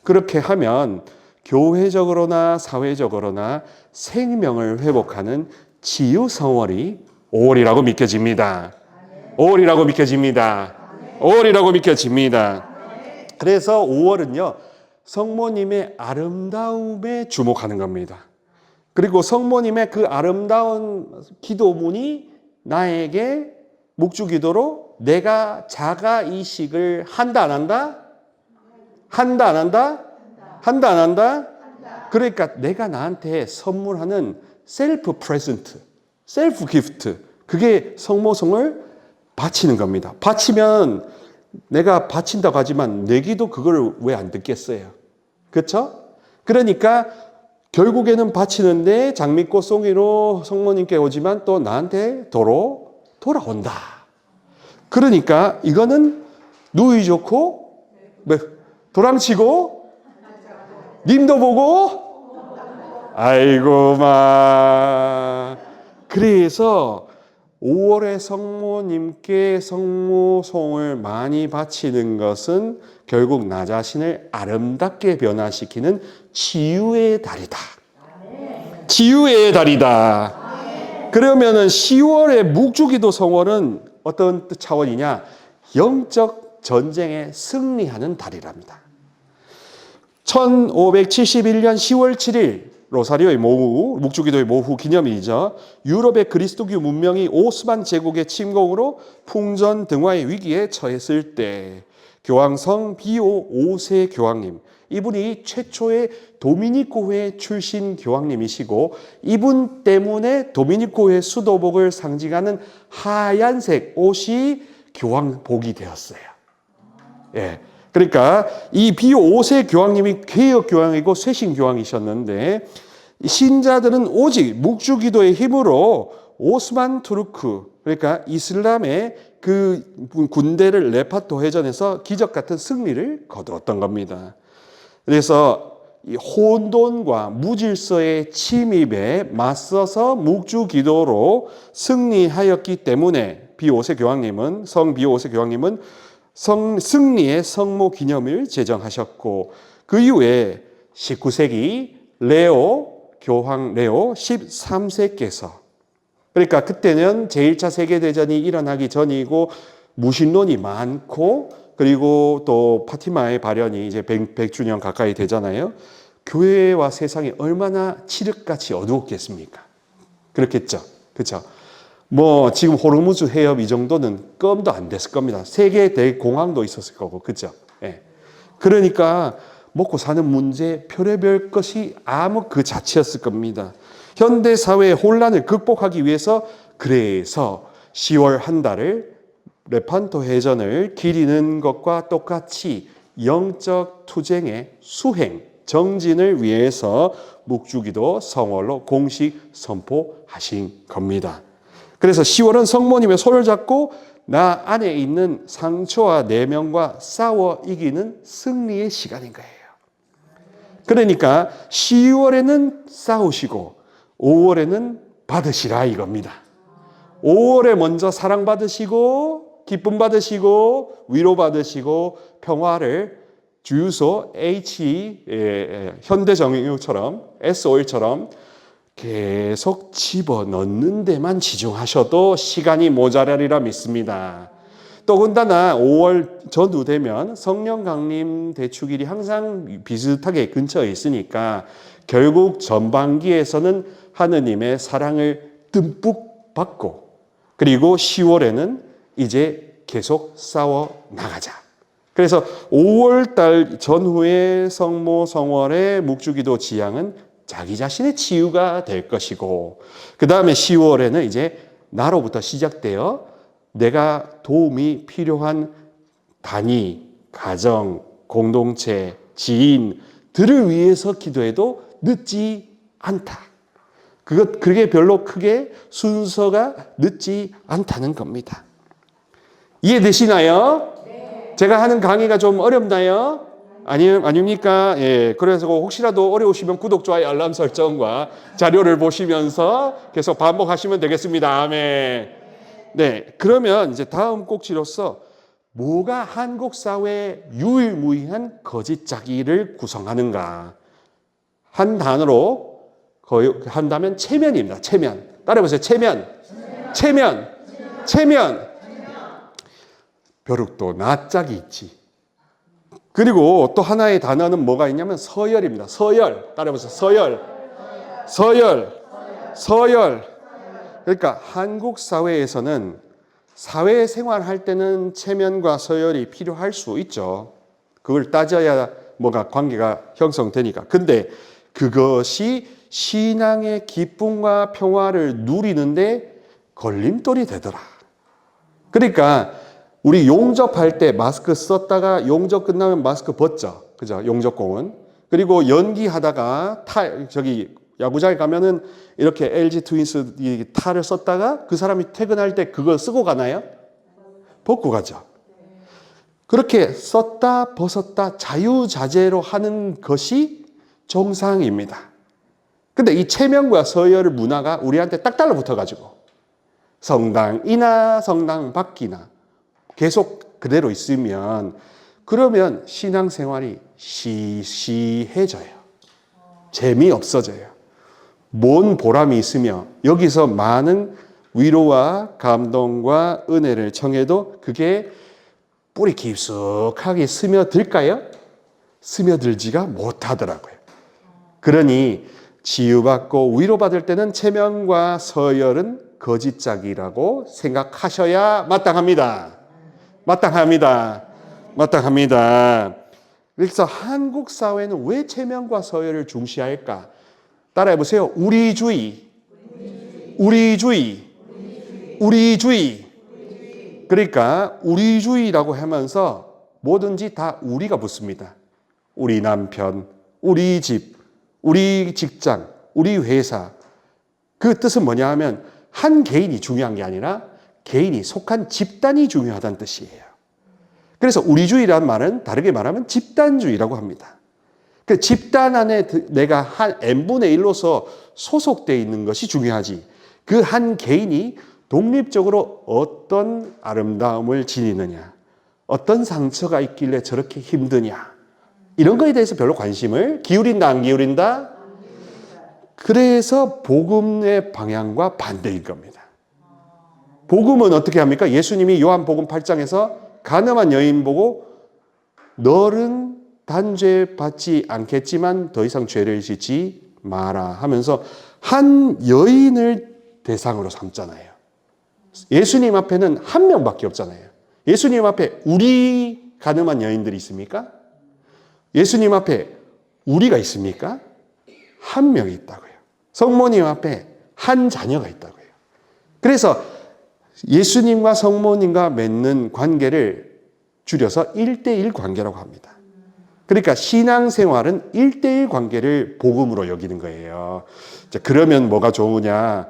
그렇게 하면 교회적으로나 사회적으로나 생명을 회복하는 치유성월이 5월이라고 믿겨집니다. 5월이라고 믿겨집니다. 5월이라고 믿겨집니다. 그래서 5월은요, 성모님의 아름다움에 주목하는 겁니다. 그리고 성모님의 그 아름다운 기도문이 나에게 묵주기도로 내가 자가이식을 한다 안 한다? 한다 안 한다? 한다 안 한다? 그러니까 내가 나한테 선물하는 셀프 프레젠트, 셀프 기프트, 그게 성모성을 바치는 겁니다. 바치면 내가 바친다고 하지만 내기도 그걸 왜 안 듣겠어요? 그렇죠? 그러니까 결국에는 바치는데 장미꽃 송이로 성모님께 오지만 또 나한테 도로 돌아온다. 그러니까 이거는 누이 좋고 도랑치고 님도 보고 아이고 마. 그래서 5월에 성모님께 성모송을 많이 바치는 것은 결국 나 자신을 아름답게 변화시키는 치유의 달이다. 치유의 달이다. 그러면은 10월의 묵주기도 성월은 어떤 차원이냐? 영적 전쟁에 승리하는 달이랍니다. 1571년 10월 7일 로사리오의 모후, 묵주기도의 모후 기념일이죠. 유럽의 그리스도교 문명이 오스만 제국의 침공으로 풍전등화의 위기에 처했을 때 교황성 비오 5세 교황님, 이분이 최초의 도미니코회 출신 교황님이시고 이분 때문에 도미니코회 수도복을 상징하는 하얀색 옷이 교황복이 되었어요. 예. 그러니까 이 비오 5세 교황님이 개혁 교황이고 쇄신 교황이셨는데 신자들은 오직 묵주기도의 힘으로 오스만 투르크, 그러니까 이슬람의 그 군대를 레파토 해전에서 기적 같은 승리를 거두었던 겁니다. 그래서 이 혼돈과 무질서의 침입에 맞서서 묵주기도로 승리하였기 때문에 비오 5세 교황님은 비오 5세 교황님은 승리의 성모 기념을 제정하셨고 그 이후에 19세기 교황 레오 13세께서 그러니까 그때는 제1차 세계대전이 일어나기 전이고 무신론이 많고 그리고 또 파티마의 발현이 이제 100주년 가까이 되잖아요. 교회와 세상이 얼마나 칠흑같이 어두웠겠습니까? 그렇겠죠. 그렇죠. 뭐 지금 호르무즈 해협 이 정도는 껌도 안 됐을 겁니다. 세계 대공황도 있었을 거고, 그렇죠? 예. 그러니까 먹고 사는 문제, 별의별 것이 암흑 그 자체였을 겁니다. 현대 사회의 혼란을 극복하기 위해서 그래서 10월 한 달을 레판토 해전을 기리는 것과 똑같이 영적 투쟁의 수행, 정진을 위해서 묵주기도 성월로 공식 선포하신 겁니다. 그래서 10월은 성모님의 손을 잡고 나 안에 있는 상처와 내면과 싸워 이기는 승리의 시간인 거예요. 그러니까 10월에는 싸우시고 5월에는 받으시라 이겁니다. 5월에 먼저 사랑받으시고 기쁨 받으시고 위로 받으시고 평화를 주유소 현대정유처럼 SO일처럼 계속 집어넣는 데만 치중하셔도 시간이 모자라리라 믿습니다. 더군다나 5월 전후 되면 성령 강림 대축일이 항상 비슷하게 근처에 있으니까 결국 전반기에서는 하느님의 사랑을 듬뿍 받고 그리고 10월에는 이제 계속 싸워 나가자. 그래서 5월 달 전후의 성모 성월의 묵주기도 지향은 자기 자신의 치유가 될 것이고 그 다음에 10월에는 이제 나로부터 시작되어 내가 도움이 필요한 단위, 가정, 공동체, 지인들을 위해서 기도해도 늦지 않다. 그게 별로 크게 순서가 늦지 않다는 겁니다. 이해되시나요? 네. 제가 하는 강의가 좀 어렵나요? 아닙니까? 예. 그래서 혹시라도 어려우시면 구독, 좋아요, 알람 설정과 자료를 보시면서 계속 반복하시면 되겠습니다. 아멘. 네. 그러면 이제 다음 꼭지로서 뭐가 한국 사회의 유일무이한 거짓짜기를 구성하는가? 한 단어로 한다면 체면입니다. 체면. 따라해보세요. 체면. 벼룩도 낯짝이 있지. 그리고 또 하나의 단어는 뭐가 있냐면 서열입니다. 서열. 따라해보세요. 서열. 그러니까 한국 사회에서는 사회생활할 때는 체면과 서열이 필요할 수 있죠. 그걸 따져야 뭐가 관계가 형성되니까. 근데 그것이 신앙의 기쁨과 평화를 누리는데 걸림돌이 되더라. 그러니까 우리 용접할 때 마스크 썼다가 용접 끝나면 마스크 벗죠. 그죠? 용접공은. 그리고 연기하다가 야구장에 가면은 이렇게 LG 트윈스 이 탈을 썼다가 그 사람이 퇴근할 때 그걸 쓰고 가나요? 벗고 가죠. 그렇게 썼다 벗었다 자유자재로 하는 것이 정상입니다. 근데 이 체면과 서열 문화가 우리한테 딱 달라붙어가지고 성당이나 성당 밖이나 계속 그대로 있으면 그러면 신앙생활이 시시해져요. 재미없어져요. 뭔 보람이 있으며 여기서 많은 위로와 감동과 은혜를 청해도 그게 뿌리 깊숙하게 스며들까요? 스며들지가 못하더라고요. 그러니 치유받고 위로받을 때는 체면과 서열은 거짓짝이라고 생각하셔야 마땅합니다. 마땅합니다. 마땅합니다. 그래서 한국 사회는 왜 체면과 서열을 중시할까? 따라해보세요. 우리주의. 우리주의. 우리주의. 그러니까 우리주의라고 하면서 뭐든지 다 우리가 붙습니다. 우리 남편, 우리 집, 우리 직장, 우리 회사. 그 뜻은 뭐냐 하면 한 개인이 중요한 게 아니라 개인이 속한 집단이 중요하다는 뜻이에요. 그래서 우리주의라는 말은 다르게 말하면 집단주의라고 합니다. 그 집단 안에 내가 한 n분의 1로서 소속되어 있는 것이 중요하지. 그 한 개인이 독립적으로 어떤 아름다움을 지니느냐, 어떤 상처가 있길래 저렇게 힘드냐, 이런 거에 대해서 별로 관심을 기울인다, 안 기울인다? 그래서 복음의 방향과 반대인 겁니다. 복음은 어떻게 합니까? 예수님이 요한복음 8장에서 가늠한 여인 보고 너는 단죄 받지 않겠지만 더 이상 죄를 짓지 마라 하면서 한 여인을 대상으로 삼잖아요. 예수님 앞에는 한 명밖에 없잖아요. 예수님 앞에 우리 가늠한 여인들이 있습니까? 예수님 앞에 우리가 있습니까? 한 명이 있다고요. 성모님 앞에 한 자녀가 있다고요. 그래서 예수님과 성모님과 맺는 관계를 줄여서 1대1 관계라고 합니다. 그러니까 신앙생활은 1대1 관계를 복음으로 여기는 거예요. 자, 그러면 뭐가 좋으냐?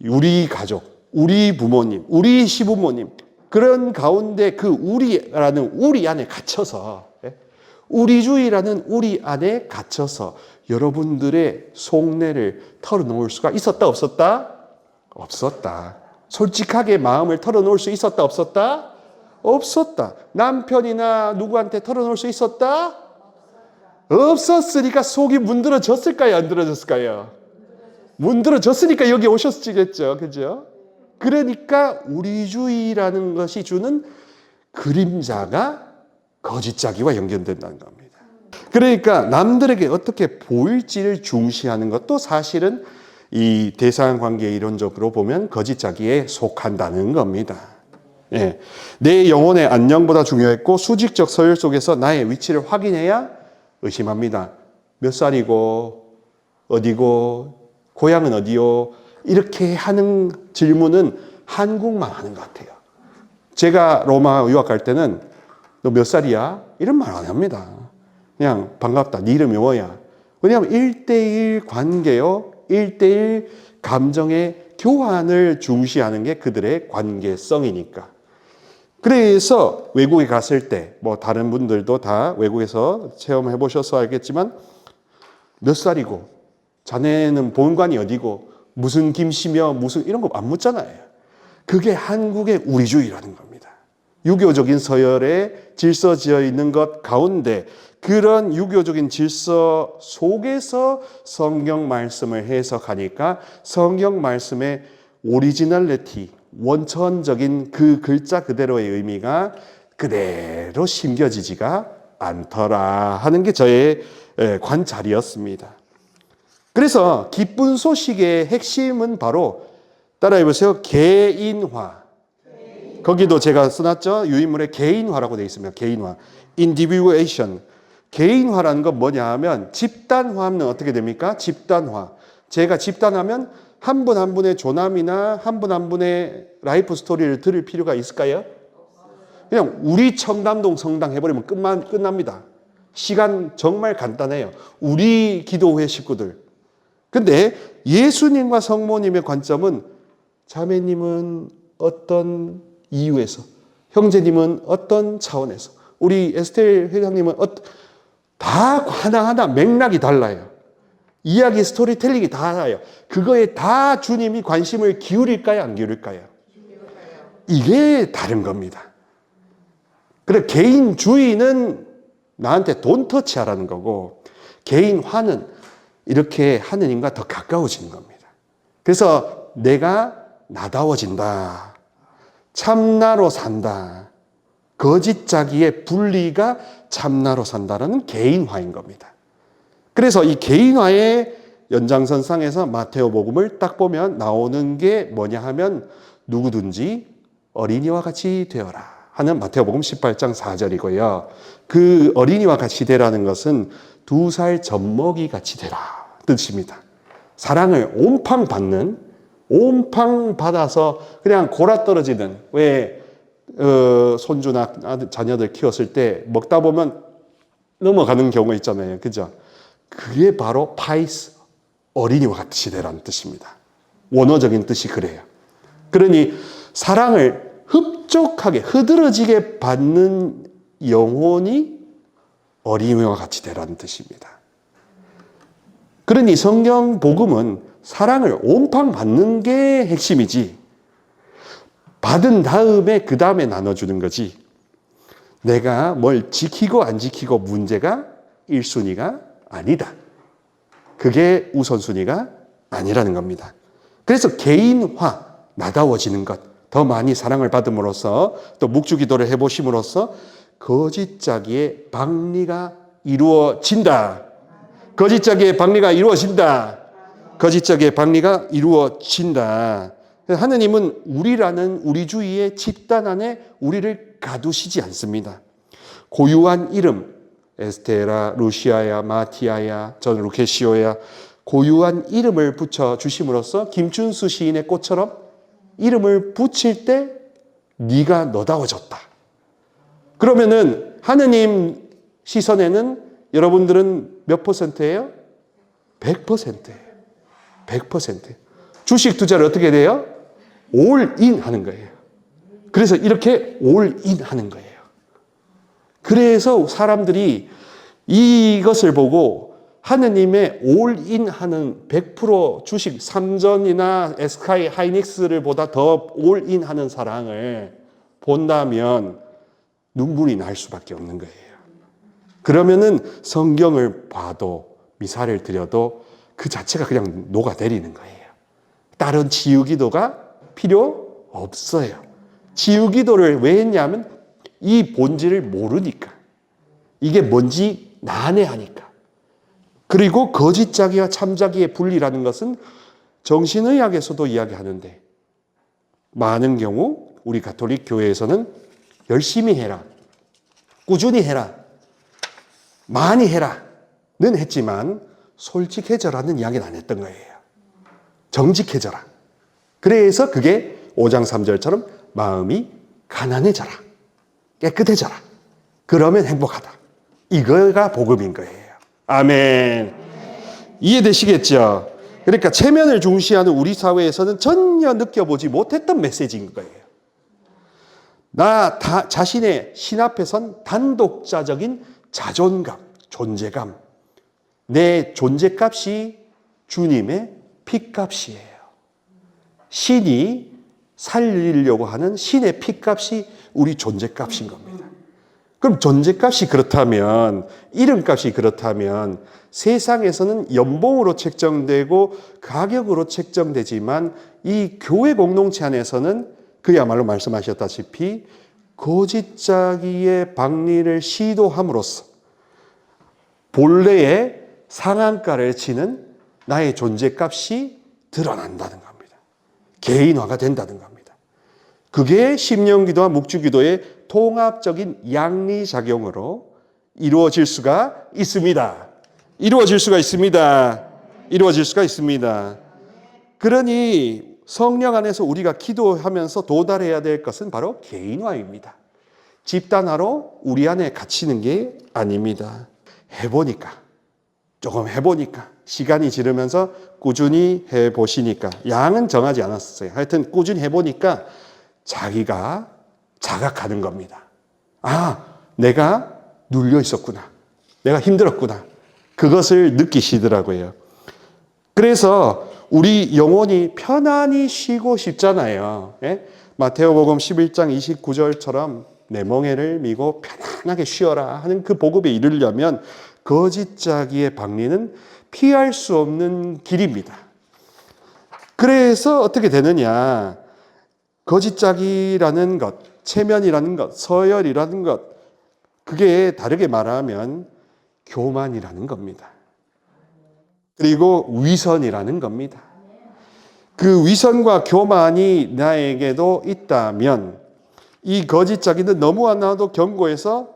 우리 가족, 우리 부모님, 우리 시부모님 그런 가운데 그 우리라는 우리 안에 갇혀서 우리주의라는 우리 안에 갇혀서 여러분들의 속내를 털어놓을 수가 있었다 없었다? 없었다. 솔직하게 마음을 털어놓을 수 있었다 없었다? 없었다. 남편이나 누구한테 털어놓을 수 있었다? 없었으니까 속이 문드러졌을까요? 안 들어졌을까요? 문드러졌으니까 여기 오셨겠죠. 그죠? 그러니까 우리주의라는 것이 주는 그림자가 거짓자기와 연결된다는 겁니다. 그러니까 남들에게 어떻게 보일지를 중시하는 것도 사실은 이 대상관계 이론적으로 보면 거짓자기에 속한다는 겁니다. 예. 내 영혼의 안녕보다 중요했고 수직적 서열 속에서 나의 위치를 확인해야 의심합니다. 몇 살이고 어디고 고향은 어디요? 이렇게 하는 질문은 한국만 하는 것 같아요. 제가 로마 유학 갈 때는 너 몇 살이야? 이런 말 안 합니다. 그냥 반갑다. 네 이름이 뭐야? 왜냐하면 1대1 관계요. 1대1 감정의 교환을 중시하는 게 그들의 관계성이니까. 그래서 외국에 갔을 때 뭐 다른 분들도 다 외국에서 체험해 보셔서 알겠지만 몇 살이고 자네는 본관이 어디고 무슨 김씨며 무슨 이런 거 안 묻잖아요. 그게 한국의 우리주의라는 겁니다. 유교적인 서열에 질서 지어 있는 것 가운데 그런 유교적인 질서 속에서 성경 말씀을 해석하니까 성경 말씀의 오리지널리티, 원천적인 그 글자 그대로의 의미가 그대로 심겨지지가 않더라 하는 게 저의 관찰이었습니다. 그래서 기쁜 소식의 핵심은 바로 따라해보세요. 개인화. 거기도 제가 써놨죠. 유인물에 개인화라고 되어 있습니다. 개인화. individuation. 개인화라는 건 뭐냐 하면 집단화하면 어떻게 됩니까? 집단화. 제가 집단하면 한 분 한 분의 조남이나 한 분 한 분의 라이프 스토리를 들을 필요가 있을까요? 그냥 우리 청담동 성당 해버리면 끝납니다. 시간 정말 간단해요. 우리 기도회 식구들. 근데 예수님과 성모님의 관점은 자매님은 어떤 이유에서, 형제님은 어떤 차원에서, 우리 에스텔 회장님은 다 하나하나 맥락이 달라요. 이야기 스토리텔링이 다 달라요. 그거에 다 주님이 관심을 기울일까요? 안 기울일까요? 이게 다른 겁니다. 그래, 개인주의는 나한테 돈 터치하라는 거고, 개인화는 이렇게 하느님과 더 가까워지는 겁니다. 그래서 내가 나다워진다. 참나로 산다. 거짓자기의 분리가 참나로 산다라는 개인화인 겁니다. 그래서 이 개인화의 연장선상에서 마테오복음을 딱 보면 나오는 게 뭐냐 하면 누구든지 어린이와 같이 되어라 하는 마테오복음 18장 4절이고요. 그 어린이와 같이 되라는 것은 2살 젖먹이 같이 되라 뜻입니다. 사랑을 온팡 받는, 온팡 받아서 그냥 골아떨어지는, 왜 손주나 자녀들 키웠을 때 먹다 보면 넘어가는 경우가 있잖아요. 그죠? 그게 바로 파이스, 어린이와 같이 되라는 뜻입니다. 원어적인 뜻이 그래요. 그러니 사랑을 흡족하게, 흐드러지게 받는 영혼이 어린이와 같이 되라는 뜻입니다. 그러니 성경 복음은 사랑을 온팡 받는 게 핵심이지, 받은 다음에 그 다음에 나눠주는 거지, 내가 뭘 지키고 안 지키고 문제가 1순위가 아니다. 그게 우선순위가 아니라는 겁니다. 그래서 개인화, 나다워지는 것, 더 많이 사랑을 받음으로써 또 묵주기도를 해보심으로써 거짓자기의 박리가 이루어진다. 거짓자기의 박리가 이루어진다. 거짓자기의 박리가 이루어진다. 하느님은 우리라는 우리 주위의 집단 안에 우리를 가두시지 않습니다. 고유한 이름, 에스테라, 루시아야, 마티아야, 전 루케시오야, 고유한 이름을 붙여 주심으로써 김춘수 시인의 꽃처럼 이름을 붙일 때 네가 너다워졌다. 그러면은 하느님 시선에는 여러분들은 몇 %예요? 100%예요. 100%. 주식 투자를 어떻게 돼요? 올인 하는 거예요. 그래서 이렇게 올인 하는 거예요. 그래서 사람들이 이것을 보고 하느님의 올인 하는 100% 주식 삼전이나 SK 하이닉스를 보다 더 올인 하는 사랑을 본다면 눈물이 날 수밖에 없는 거예요. 그러면은 성경을 봐도 미사를 드려도 그 자체가 그냥 녹아내리는 거예요. 다른 치유기도가 필요 없어요. 치유기도를 왜 했냐면 이 본질을 모르니까. 이게 뭔지 난해하니까. 그리고 거짓자기와 참자기의 분리라는 것은 정신의학에서도 이야기하는데 많은 경우 우리 가톨릭 교회에서는 열심히 해라, 꾸준히 해라, 많이 해라는 했지만 솔직해져라는 이야기는 안 했던 거예요. 정직해져라. 그래서 그게 5장 3절처럼 마음이 가난해져라, 깨끗해져라. 그러면 행복하다. 이거가 복음인 거예요. 아멘. 이해되시겠죠? 그러니까 체면을 중시하는 우리 사회에서는 전혀 느껴보지 못했던 메시지인 거예요. 자신의 신 앞에 선 단독자적인 자존감, 존재감. 내 존재값이 주님의 피값이에요. 신이 살리려고 하는 신의 피값이 우리 존재값인 겁니다. 그럼 존재값이 그렇다면, 이름값이 그렇다면 세상에서는 연봉으로 책정되고 가격으로 책정되지만 이 교회 공동체 안에서는 그야말로 말씀하셨다시피 거짓자기의 박리를 시도함으로써 본래의 상한가를 치는 나의 존재값이 드러난다는 겁니다. 개인화가 된다는 겁니다. 그게 심령기도와 묵주기도의 통합적인 양리작용으로 이루어질 수가 있습니다. 이루어질 수가 있습니다. 이루어질 수가 있습니다. 그러니 성령 안에서 우리가 기도하면서 도달해야 될 것은 바로 개인화입니다. 집단화로 우리 안에 갇히는 게 아닙니다. 조금 해보니까 시간이 지르면서 꾸준히 해보시니까 양은 정하지 않았어요. 하여튼 꾸준히 해보니까 자기가 자각하는 겁니다. 아, 내가 눌려 있었구나. 내가 힘들었구나. 그것을 느끼시더라고요. 그래서 우리 영혼이 편안히 쉬고 싶잖아요. 예? 마태오복음 11장 29절처럼 내 멍에를 미고 편안하게 쉬어라 하는 그 복음에 이르려면 거짓자기의 박리는 피할 수 없는 길입니다. 그래서 어떻게 되느냐. 거짓자기라는 것, 체면이라는 것, 서열이라는 것, 그게 다르게 말하면 교만이라는 겁니다. 그리고 위선이라는 겁니다. 그 위선과 교만이 나에게도 있다면 이 거짓자기는 너무나도 견고해서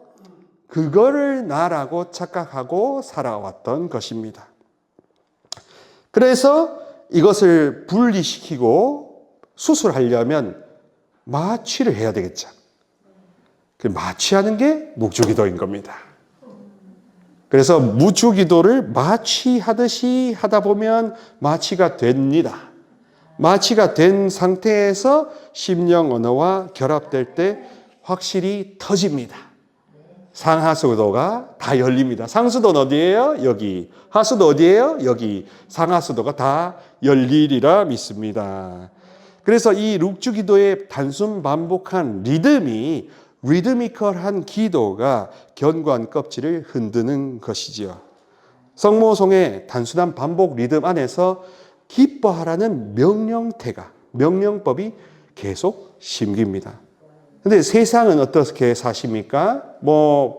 그거를 나라고 착각하고 살아왔던 것입니다. 그래서 이것을 분리시키고 수술하려면 마취를 해야 되겠죠. 그 마취하는 게 묵주기도인 겁니다. 그래서 묵주기도를 마취하듯이 하다 보면 마취가 됩니다. 마취가 된 상태에서 심령 언어와 결합될 때 확실히 터집니다. 상하수도가 다 열립니다. 상수도는 어디예요? 여기. 하수도 어디예요? 여기. 상하수도가 다 열리리라 믿습니다. 그래서 이 묵주기도의 단순 반복한 리드미컬한 기도가 견고한 껍질을 흔드는 것이지요. 성모송의 단순한 반복 리듬 안에서 기뻐하라는 명령법이 계속 심깁니다. 근데 세상은 어떻게 사십니까?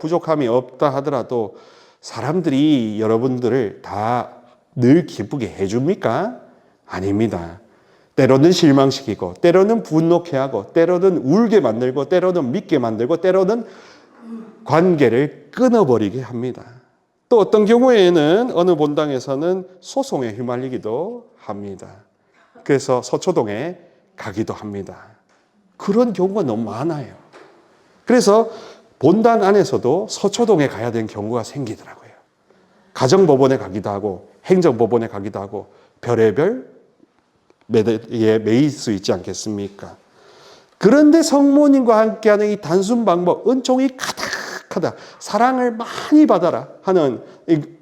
부족함이 없다 하더라도 사람들이 여러분들을 다 늘 기쁘게 해줍니까? 아닙니다. 때로는 실망시키고, 때로는 분노케 하고, 때로는 울게 만들고, 때로는 믿게 만들고, 때로는 관계를 끊어버리게 합니다. 또 어떤 경우에는 어느 본당에서는 소송에 휘말리기도 합니다. 그래서 서초동에 가기도 합니다. 그런 경우가 너무 많아요. 그래서 본당 안에서도 서초동에 가야 되는 경우가 생기더라고요. 가정법원에 가기도 하고 행정법원에 가기도 하고 별의별 매일 수 있지 않겠습니까? 그런데 성모님과 함께하는 이 단순 방법, 은총이 가득하다, 사랑을 많이 받아라 하는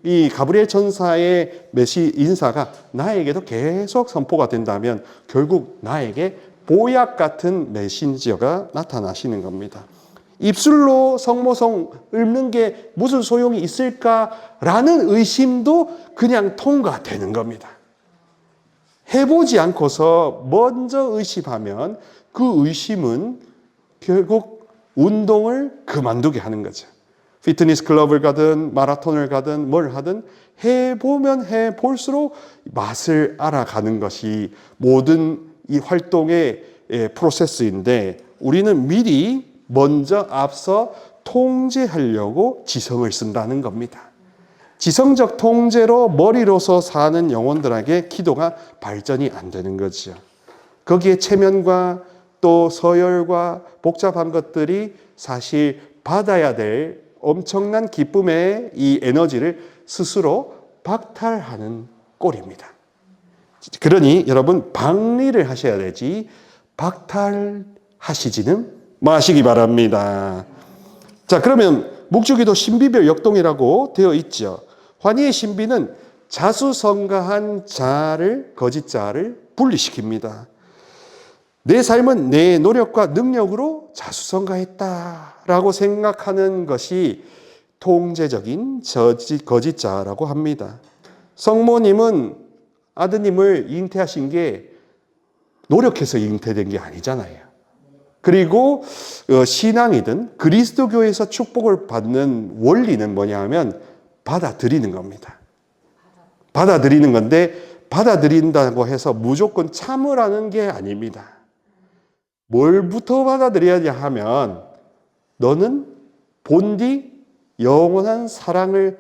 이 가브리엘 천사의 메시 인사가 나에게도 계속 선포가 된다면 결국 나에게 보약 같은 메신저가 나타나시는 겁니다. 입술로 성모송 읊는 게 무슨 소용이 있을까라는 의심도 그냥 통과되는 겁니다. 해보지 않고서 먼저 의심하면 그 의심은 결국 운동을 그만두게 하는 거죠. 피트니스 클럽을 가든 마라톤을 가든 뭘 하든 해보면 해볼수록 맛을 알아가는 것이 모든 이 활동의 프로세스인데 우리는 미리 먼저 앞서 통제하려고 지성을 쓴다는 겁니다. 지성적 통제로 머리로서 사는 영혼들에게 기도가 발전이 안 되는 거죠. 거기에 체면과 또 서열과 복잡한 것들이 사실 받아야 될 엄청난 기쁨의 이 에너지를 스스로 박탈하는 꼴입니다. 그러니 여러분 박리를 하셔야 되지 박탈하시지는 마시기 바랍니다. 자, 그러면 묵주기도 신비별 역동이라고 되어 있죠. 환희의 신비는 자수성가한 자를 거짓 자를 분리시킵니다. 내 삶은 내 노력과 능력으로 자수성가했다라고 생각하는 것이 통제적인 거짓 자라고 합니다. 성모님은 아드님을 잉태하신 게 노력해서 잉태된 게 아니잖아요. 그리고 신앙이든 그리스도교에서 축복을 받는 원리는 뭐냐 하면 받아들이는 겁니다. 받아들이는 건데 받아들인다고 해서 무조건 참으라는 게 아닙니다. 뭘부터 받아들여야 하면 너는 본디 영원한 사랑을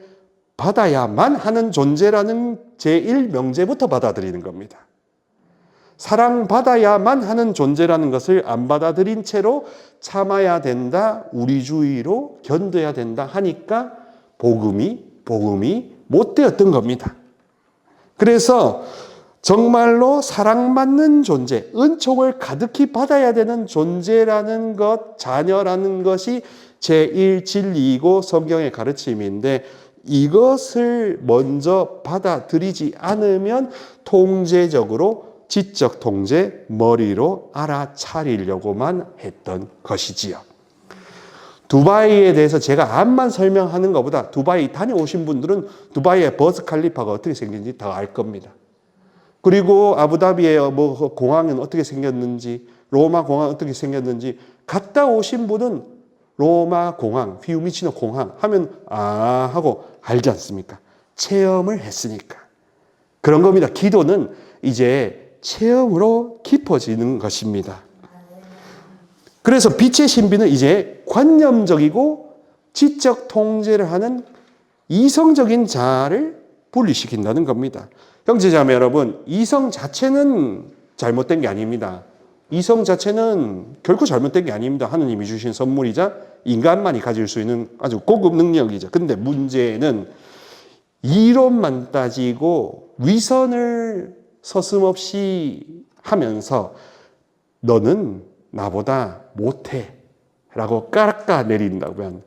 받아야만 하는 존재라는 제1명제부터 받아들이는 겁니다. 사랑받아야만 하는 존재라는 것을 안 받아들인 채로 참아야 된다, 우리주의로 견뎌야 된다 하니까 복음이 못 되었던 겁니다. 그래서 정말로 사랑받는 존재, 은총을 가득히 받아야 되는 존재라는 것, 자녀라는 것이 제1진리이고 성경의 가르침인데 이것을 먼저 받아들이지 않으면 통제적으로 지적 통제, 머리로 알아차리려고만 했던 것이지요. 두바이에 대해서 제가 암만 설명하는 것보다 두바이 다녀오신 분들은 두바이의 버즈 칼리파가 어떻게 생긴지 다 알 겁니다. 그리고 아부다비의 공항은 어떻게 생겼는지, 로마 공항 어떻게 생겼는지 갔다 오신 분은 로마 공항, 피우미치노 공항 하면 하고 알지 않습니까? 체험을 했으니까. 그런 겁니다. 기도는 이제 체험으로 깊어지는 것입니다. 그래서 빛의 신비는 이제 관념적이고 지적 통제를 하는 이성적인 자아를 분리시킨다는 겁니다. 형제자매 여러분, 이성 자체는 잘못된 게 아닙니다. 이성 자체는 결코 잘못된 게 아닙니다. 하느님이 주신 선물이자 인간만이 가질 수 있는 아주 고급 능력이죠. 근데 문제는 이론만 따지고 위선을 서슴없이 하면서 너는 나보다 못해 라고 깎아내린다면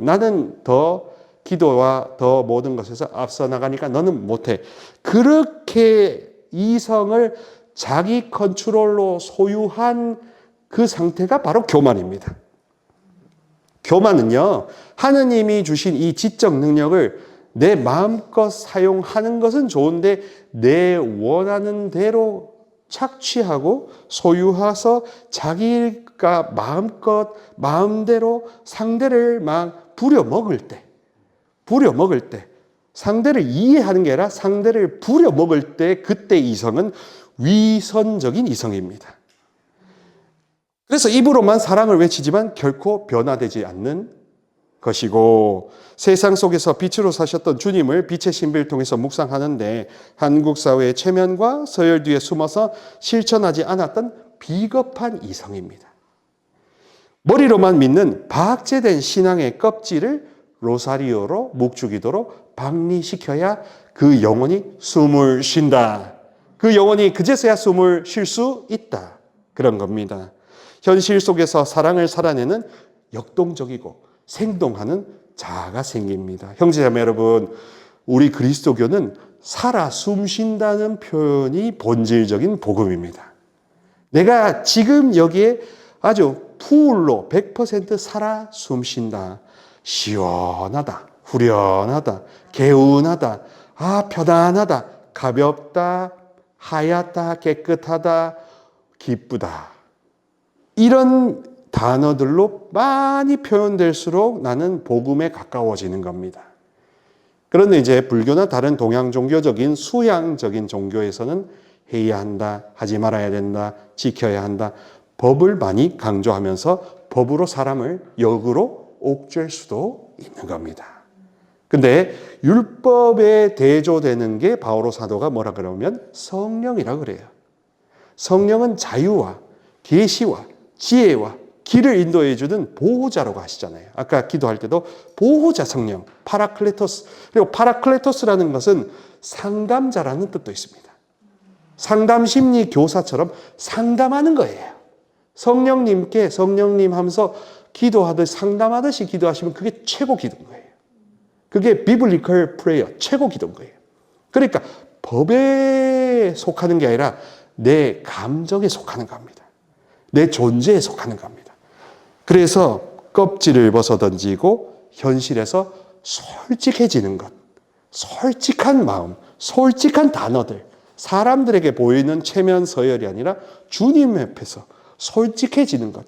나는 더 기도와 더 모든 것에서 앞서 나가니까 너는 못해. 그렇게 이성을 자기 컨트롤로 소유한 그 상태가 바로 교만입니다. 교만은요, 하느님이 주신 이 지적 능력을 내 마음껏 사용하는 것은 좋은데 내 원하는 대로 착취하고 소유해서 자기가 마음대로 상대를 막 부려먹을 때 상대를 이해하는 게 아니라 상대를 부려먹을 때 그때 이성은 위선적인 이성입니다. 그래서 입으로만 사랑을 외치지만 결코 변화되지 않는 것이고 세상 속에서 빛으로 사셨던 주님을 빛의 신비를 통해서 묵상하는데 한국 사회의 체면과 서열 뒤에 숨어서 실천하지 않았던 비겁한 이성입니다. 머리로만 믿는 박제된 신앙의 껍질을 로사리오로 묵주기도로 박리시켜야 그 영혼이 숨을 쉰다. 그 영혼이 그제서야 숨을 쉴 수 있다. 그런 겁니다. 현실 속에서 사랑을 살아내는 역동적이고 생동하는 자아가 생깁니다. 형제자매 여러분, 우리 그리스도교는 살아 숨쉰다는 표현이 본질적인 복음입니다. 내가 지금 여기에 아주 풀로 100% 살아 숨쉰다. 시원하다, 후련하다, 개운하다, 편안하다, 가볍다, 하얗다, 깨끗하다, 기쁘다. 이런 단어들로 많이 표현될수록 나는 복음에 가까워지는 겁니다. 그런데 이제 불교나 다른 동양 종교적인 수양적인 종교에서는 해야 한다, 하지 말아야 된다, 지켜야 한다, 법을 많이 강조하면서 법으로 사람을 역으로 옥죄할 수도 있는 겁니다. 근데 율법에 대조되는 게 바오로 사도가 뭐라 그러면 성령이라 그래요. 성령은 자유와 계시와 지혜와 길을 인도해 주는 보호자라고 하시잖아요. 아까 기도할 때도 보호자 성령, 파라클레토스. 그리고 파라클레토스라는 것은 상담자라는 뜻도 있습니다. 상담 심리 교사처럼 상담하는 거예요. 성령님께 성령님 하면서 기도하듯이 상담하듯이 기도하시면 그게 최고 기도인 거예요. 그게 비블리컬 프레이어, 최고 기도인 거예요. 그러니까 법에 속하는 게 아니라 내 감정에 속하는 겁니다. 내 존재에 속하는 겁니다. 그래서 껍질을 벗어던지고 현실에서 솔직해지는 것, 솔직한 마음, 솔직한 단어들, 사람들에게 보이는 체면 서열이 아니라 주님 앞에서 솔직해지는 것,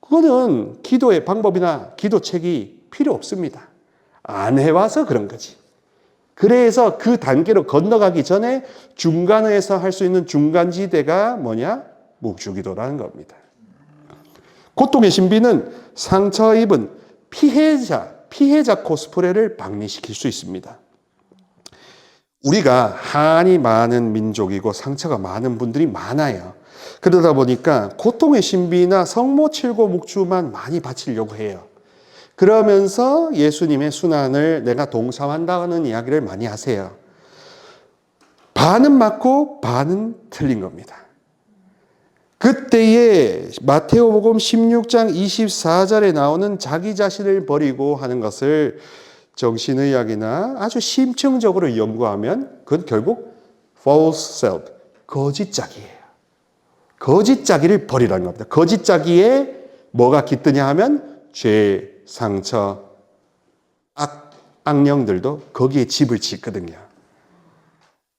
그거는 기도의 방법이나 기도책이 필요 없습니다. 안 해와서 그런 거지. 그래서 그 단계로 건너가기 전에 중간에서 할 수 있는 중간지대가 뭐냐? 묵주기도라는 겁니다. 고통의 신비는 상처 입은 피해자, 피해자 코스프레를 박리시킬 수 있습니다. 우리가 한이 많은 민족이고 상처가 많은 분들이 많아요. 그러다 보니까 고통의 신비나 성모 칠고 묵주만 많이 바치려고 해요. 그러면서 예수님의 순환을 내가 동참한다는 이야기를 많이 하세요. 반은 맞고 반은 틀린 겁니다. 그때에 마테오복음 16장 24절에 나오는 자기 자신을 버리고 하는 것을 정신의학이나 아주 심층적으로 연구하면 그건 결국 false self, 거짓자기예요. 거짓자기를 버리라는 겁니다. 거짓자기에 뭐가 깃드냐 하면 죄, 상처, 악령들도 거기에 집을 짓거든요.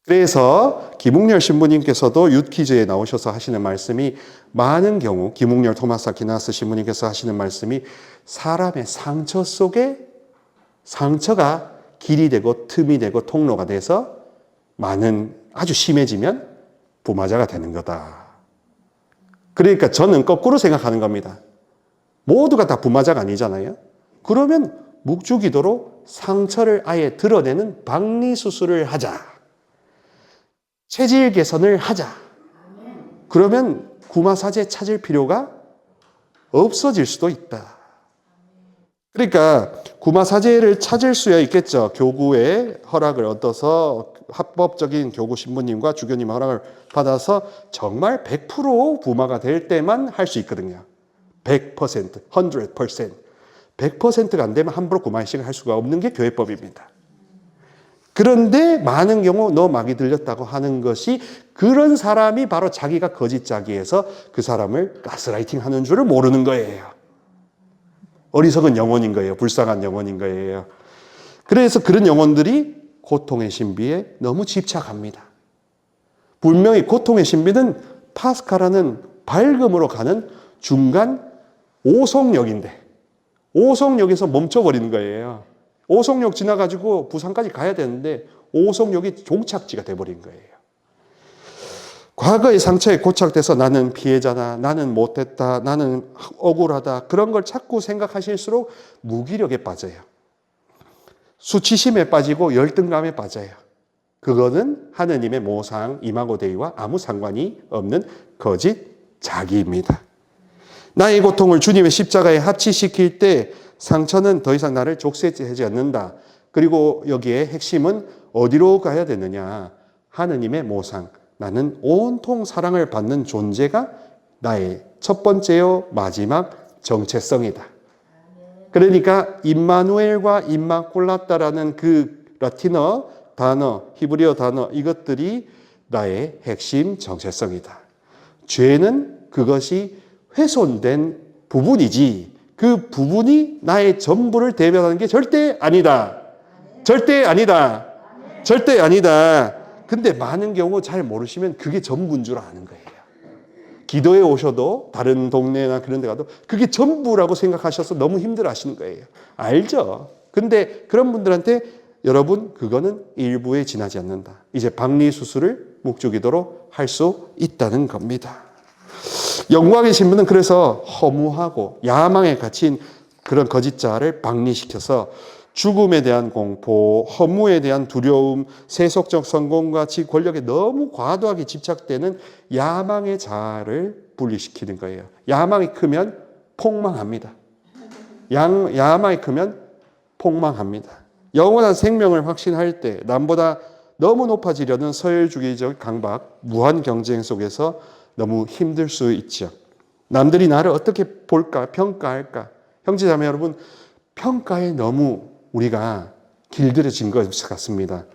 그래서 김웅렬 신부님께서도 윷퀴즈에 나오셔서 하시는 말씀이 많은 경우 김웅렬 토마스 아퀴나스 신부님께서 하시는 말씀이 사람의 상처 속에 상처가 길이 되고 틈이 되고 통로가 돼서 많은 아주 심해지면 부마자가 되는 거다. 그러니까 저는 거꾸로 생각하는 겁니다. 모두가 다 부마자가 아니잖아요. 그러면 묵주기도로 상처를 아예 드러내는 박리수술을 하자. 체질 개선을 하자. 그러면 구마사제 찾을 필요가 없어질 수도 있다. 그러니까 구마사제를 찾을 수야 있겠죠. 교구의 허락을 얻어서 합법적인 교구 신부님과 주교님의 허락을 받아서 정말 100% 부마가 될 때만 할 수 있거든요. 100%, 100%. 100%가 안 되면 함부로 구마이식을 할 수가 없는 게 교회법입니다. 그런데 많은 경우 너 막이 들렸다고 하는 것이 그런 사람이 바로 자기가 거짓자기해서 그 사람을 가스라이팅 하는 줄을 모르는 거예요. 어리석은 영혼인 거예요. 불쌍한 영혼인 거예요. 그래서 그런 영혼들이 고통의 신비에 너무 집착합니다. 분명히 고통의 신비는 파스카라는 밝음으로 가는 중간 오송역인데 오송역에서 멈춰버리는 거예요. 오송역 지나가지고 부산까지 가야 되는데 오송역이 종착지가 돼버린 거예요. 과거의 상처에 고착돼서 나는 피해자다, 나는 못했다, 나는 억울하다 그런 걸 자꾸 생각하실수록 무기력에 빠져요. 수치심에 빠지고 열등감에 빠져요. 그거는 하느님의 모상, 이마고 데이와 아무 상관이 없는 거짓 자기입니다. 나의 고통을 주님의 십자가에 합치시킬 때 상처는 더 이상 나를 족쇄하지 않는다. 그리고 여기에 핵심은 어디로 가야 되느냐. 하느님의 모상. 나는 온통 사랑을 받는 존재가 나의 첫 번째요 마지막 정체성이다. 그러니까 임마누엘과 임마콜라타라는 그 라틴어 단어, 히브리어 단어 이것들이 나의 핵심 정체성이다. 죄는 그것이 훼손된 부분이지 그 부분이 나의 전부를 대변하는 게 절대 아니다. 절대 아니다. 절대 아니다. 근데 많은 경우 잘 모르시면 그게 전부인 줄 아는 거예요. 기도에 오셔도 다른 동네나 그런 데 가도 그게 전부라고 생각하셔서 너무 힘들어 하시는 거예요. 알죠? 근데 그런 분들한테 여러분 그거는 일부에 지나지 않는다. 이제 박리수술을 묵주기도로 할 수 있다는 겁니다. 영광의 신부는 그래서 허무하고 야망에 갇힌 그런 거짓자를 박리시켜서 죽음에 대한 공포, 허무에 대한 두려움, 세속적 성공과 권력에 너무 과도하게 집착되는 야망의 자아를 분리시키는 거예요. 야망이 크면 폭망합니다. 야망이 크면 폭망합니다. 영원한 생명을 확신할 때 남보다 너무 높아지려는 서열주의적 강박, 무한 경쟁 속에서 너무 힘들 수 있죠. 남들이 나를 어떻게 볼까, 평가할까. 형제자매 여러분, 평가에 너무 우리가 길들여진 것 같습니다.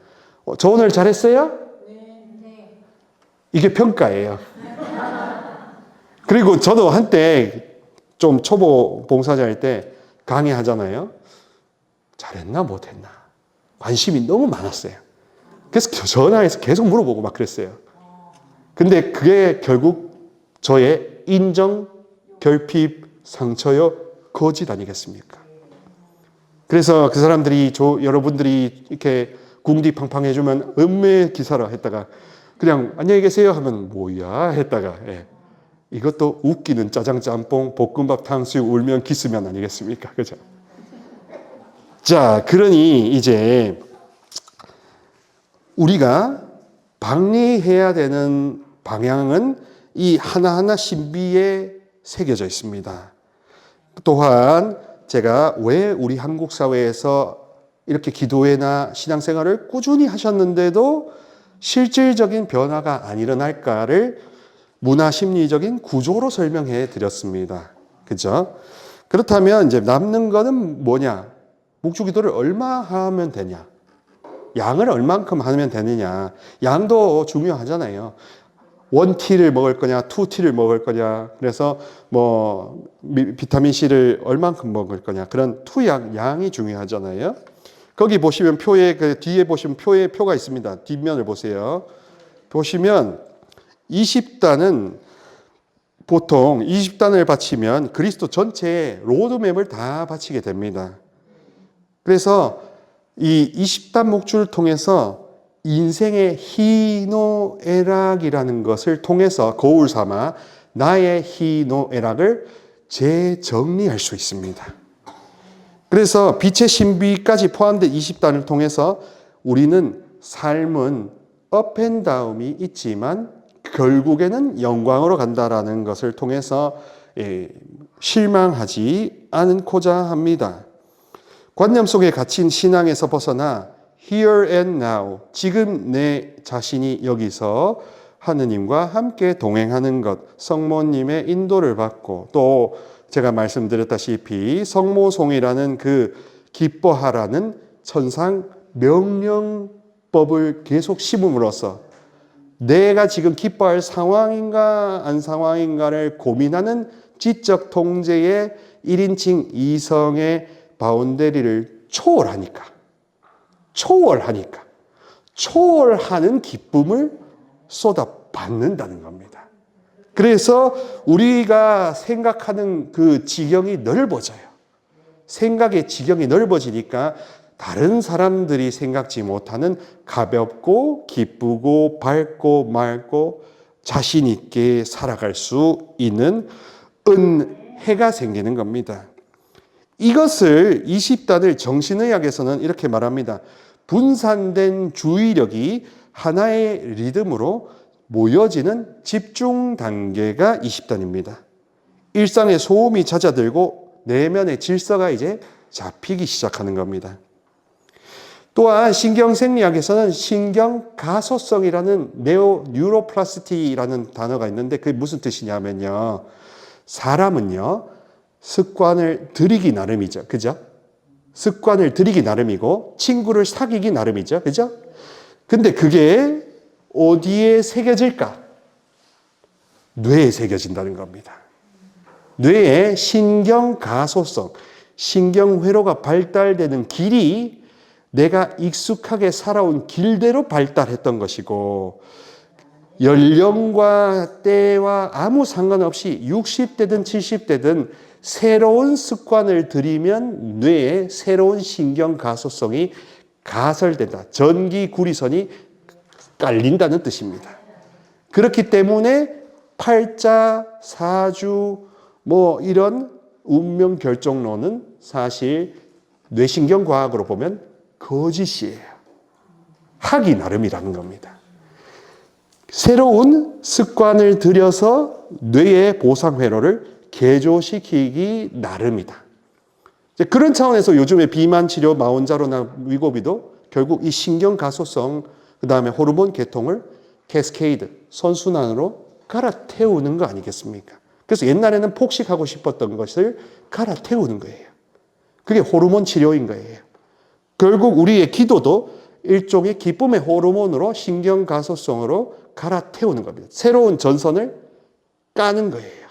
저 오늘 잘했어요? 네. 이게 평가예요. 그리고 저도 한때 좀 초보 봉사자 할 때 강의하잖아요. 잘했나 못했나. 관심이 너무 많았어요. 그래서 전화해서 계속 물어보고 막 그랬어요. 근데 그게 결국 저의 인정, 결핍, 상처요, 거짓 아니겠습니까? 그래서 그 사람들이 여러분들이 이렇게 궁디팡팡 해주면 음매 기사라 했다가 그냥 안녕히 계세요 하면 뭐야 했다가 이것도 웃기는 짜장 짬뽕 볶음밥 탕수육 울면 기스면 아니겠습니까? 그죠? 자, 그러니 이제 우리가 방리해야 되는 방향은 이 하나하나 신비에 새겨져 있습니다. 또한 제가 왜 우리 한국 사회에서 이렇게 기도회나 신앙생활을 꾸준히 하셨는데도 실질적인 변화가 안 일어날까를 문화심리적인 구조로 설명해 드렸습니다. 그죠? 그렇다면 이제 남는 거는 뭐냐? 묵주기도를 얼마 하면 되냐? 양을 얼만큼 하면 되느냐? 양도 중요하잖아요. 1T를 먹을 거냐, 2T를 먹을 거냐. 그래서 뭐 비타민 C를 얼만큼 먹을 거냐. 그런 투약 양이 중요하잖아요. 거기 보시면 표에 그 뒤에 보시면 표에 표가 있습니다. 뒷면을 보세요. 보시면 20단은 보통 20단을 바치면 그리스도 전체의 로드맵을 다 바치게 됩니다. 그래서 이 20단 목줄을 통해서 인생의 희노애락이라는 것을 통해서 거울 삼아 나의 희노애락을 재정리할 수 있습니다. 그래서 빛의 신비까지 포함된 20단을 통해서 우리는 삶은 업앤다운이 있지만 결국에는 영광으로 간다라는 것을 통해서 실망하지 않고자 합니다. 관념 속에 갇힌 신앙에서 벗어나 here and now, 지금 내 자신이 여기서 하느님과 함께 동행하는 것, 성모님의 인도를 받고 또 제가 말씀드렸다시피 성모송이라는 그 기뻐하라는 천상 명령법을 계속 심음으로써 내가 지금 기뻐할 상황인가 안 상황인가를 고민하는 지적 통제의 1인칭 이성의 바운더리를 초월하는 기쁨을 쏟아받는다는 겁니다. 그래서 우리가 생각하는 그 지경이 넓어져요. 생각의 지경이 넓어지니까 다른 사람들이 생각지 못하는 가볍고 기쁘고 밝고 맑고 자신 있게 살아갈 수 있는 은혜가 생기는 겁니다. 이것을 20단을 정신의학에서는 이렇게 말합니다. 분산된 주의력이 하나의 리듬으로 모여지는 집중 단계가 20단입니다. 일상의 소음이 잦아들고 내면의 질서가 이제 잡히기 시작하는 겁니다. 또한 신경생리학에서는 신경가소성이라는 뉴로플라스티라는 단어가 있는데 그게 무슨 뜻이냐면요. 사람은요, 습관을 들이기 나름이죠. 그죠? 습관을 들이기 나름이고 친구를 사귀기 나름이죠. 그죠? 근데 그게 어디에 새겨질까? 뇌에 새겨진다는 겁니다. 뇌의 신경가소성, 신경회로가 발달되는 길이 내가 익숙하게 살아온 길대로 발달했던 것이고 연령과 때와 아무 상관없이 60대든 70대든 새로운 습관을 들이면 뇌에 새로운 신경가소성이 가설된다. 전기구리선이 깔린다는 뜻입니다. 그렇기 때문에 팔자, 사주, 뭐 이런 운명 결정론은 사실 뇌신경과학으로 보면 거짓이에요. 하기 나름이라는 겁니다. 새로운 습관을 들여서 뇌의 보상회로를 개조시키기 나름이다. 그런 차원에서 요즘에 비만 치료, 마원자로나 위고비도 결국 이 신경가소성, 그 다음에 호르몬 계통을 캐스케이드, 선순환으로 갈아태우는 거 아니겠습니까? 그래서 옛날에는 폭식하고 싶었던 것을 갈아태우는 거예요. 그게 호르몬 치료인 거예요. 결국 우리의 기도도 일종의 기쁨의 호르몬으로 신경가소성으로 갈아태우는 겁니다. 새로운 전선을 까는 거예요.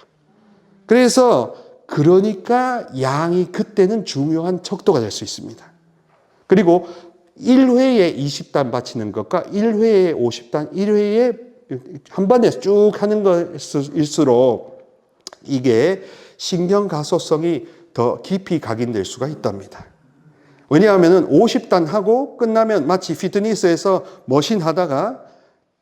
그래서 그러니까 양이 그때는 중요한 척도가 될 수 있습니다. 그리고 1회에 20단 바치는 것과 1회에 50단, 1회에 한 번에 쭉 하는 것일수록 이게 신경가소성이 더 깊이 각인될 수가 있답니다. 왜냐하면 50단 하고 끝나면 마치 피트니스에서 머신 하다가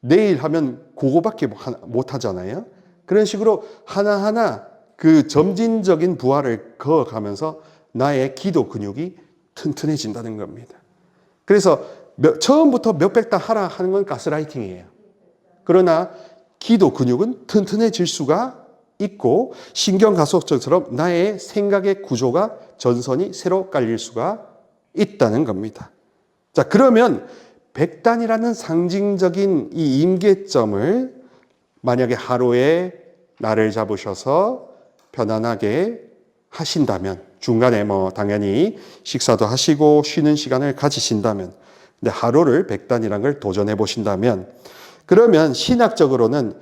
내일 하면 그거밖에 못 하잖아요. 그런 식으로 하나하나 그 점진적인 부하를 그어가면서 나의 기도 근육이 튼튼해진다는 겁니다. 그래서 처음부터 몇백 단 하라 하는 건 가스라이팅이에요. 그러나 기도 근육은 튼튼해질 수가 있고 신경가속처럼 나의 생각의 구조가 전선이 새로 깔릴 수가 있다는 겁니다. 자, 그러면 백단이라는 상징적인 이 임계점을 만약에 하루에 날을 잡으셔서 편안하게 하신다면, 중간에 당연히 식사도 하시고 쉬는 시간을 가지신다면, 근데 하루를 백단이라는 걸 도전해 보신다면, 그러면 신학적으로는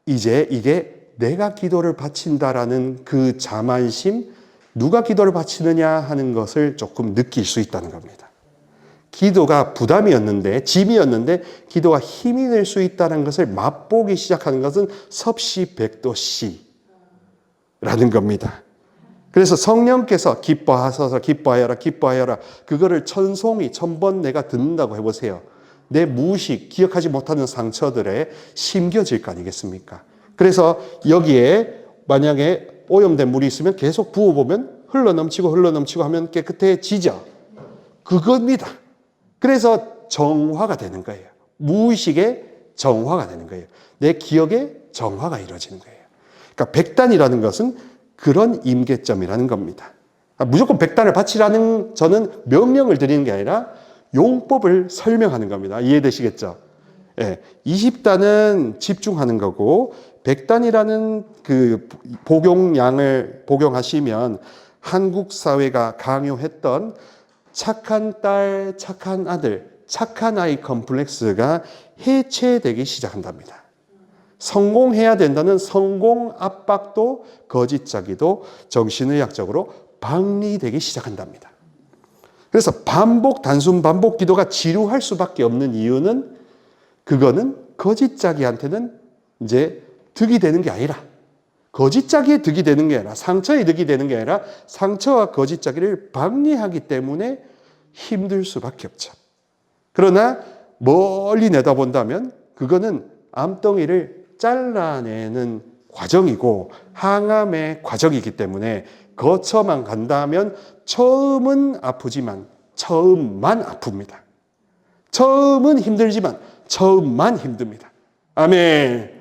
이제 이게 내가 기도를 바친다라는 그 자만심, 누가 기도를 바치느냐 하는 것을 조금 느낄 수 있다는 겁니다. 기도가 부담이었는데, 짐이었는데 기도가 힘이 될 수 있다는 것을 맛보기 시작하는 것은 섭씨백도씨라는 겁니다. 그래서 성령께서 기뻐하소서, 기뻐하여라, 기뻐하여라, 그거를 천송이 1000번 내가 듣는다고 해보세요. 내 무의식, 기억하지 못하는 상처들에 심겨질 거 아니겠습니까? 그래서 여기에 만약에 오염된 물이 있으면 계속 부어보면 흘러넘치고 하면 깨끗해지죠. 그겁니다. 그래서 정화가 되는 거예요. 무의식의 정화가 되는 거예요. 내 기억의 정화가 이루어지는 거예요. 그러니까 백단이라는 것은 그런 임계점이라는 겁니다. 무조건 백단을 바치라는 저는 명령을 드리는 게 아니라 용법을 설명하는 겁니다. 이해되시겠죠? 예, 20단은 집중하는 거고 백단이라는 그 복용량을 복용하시면 한국 사회가 강요했던 착한 딸, 착한 아들, 착한 아이 컴플렉스가 해체되기 시작한답니다. 성공해야 된다는 성공 압박도 거짓자기도 정신의학적으로 박리되기 시작한답니다. 그래서 단순 반복 기도가 지루할 수밖에 없는 이유는 그거는 거짓자기한테는 이제 득이 되는 게 아니라 거짓자기에 득이 되는 게 아니라 상처에 득이 되는 게 아니라 상처와 거짓자기를 박리하기 때문에 힘들 수밖에 없죠. 그러나 멀리 내다본다면 그거는 암덩이를 잘라내는 과정이고 항암의 과정이기 때문에 거쳐만 간다면 처음은 아프지만 처음만 아픕니다. 처음은 힘들지만 처음만 힘듭니다. 아멘.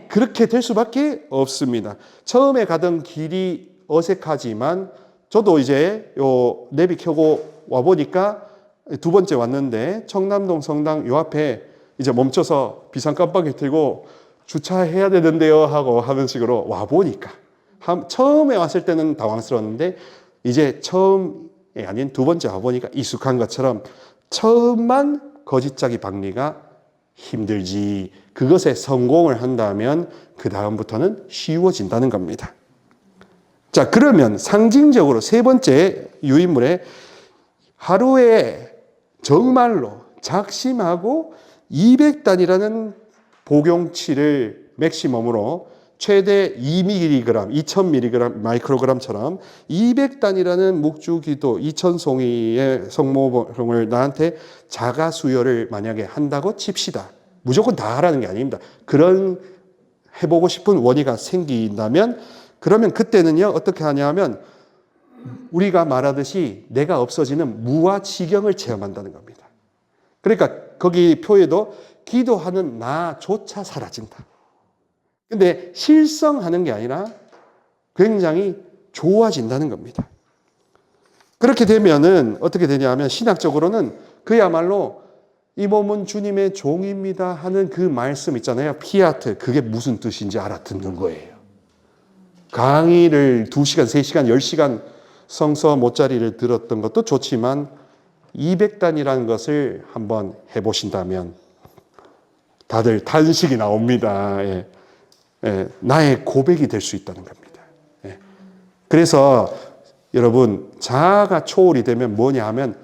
그렇게 될 수밖에 없습니다. 처음에 가던 길이 어색하지만 저도 이제 요 내비 켜고 와보니까 두 번째 왔는데 청남동 성당 요 앞에 이제 멈춰서 비상 깜빡이 들고 주차해야 되는데요 하고 하는 식으로 와보니까 처음에 왔을 때는 당황스러웠는데 이제 처음이 아닌 두 번째 와보니까 익숙한 것처럼 처음만 거짓자기 박리가 힘들지 그것에 성공을 한다면 그 다음부터는 쉬워진다는 겁니다. 자, 그러면 상징적으로 세 번째 유인물에 하루에 정말로 작심하고 200단이라는 복용치를 맥시멈으로 최대 2mg, 2000mg, 마이크로그램처럼 200단이라는 묵주기도 2000송이의 성모를 나한테 자가 수혈을 만약에 한다고 칩시다. 무조건 다 하라는 게 아닙니다. 그런 해보고 싶은 원의가 생긴다면 그러면 그때는요 어떻게 하냐면 우리가 말하듯이 내가 없어지는 무아지경을 체험한다는 겁니다. 그러니까 거기 표에도 기도하는 나조차 사라진다. 근데 실성하는 게 아니라 굉장히 좋아진다는 겁니다. 그렇게 되면은 어떻게 되냐면 신학적으로는 그야말로 이 몸은 주님의 종입니다 하는 그 말씀 있잖아요. 피아트. 그게 무슨 뜻인지 알아듣는 거예요. 강의를 2시간, 3시간, 10시간 성서 못자리를 들었던 것도 좋지만 200단이라는 것을 한번 해보신다면 다들 탄식이 나옵니다. 예. 예. 나의 고백이 될 수 있다는 겁니다. 예. 그래서 여러분 자아가 초월이 되면 뭐냐 하면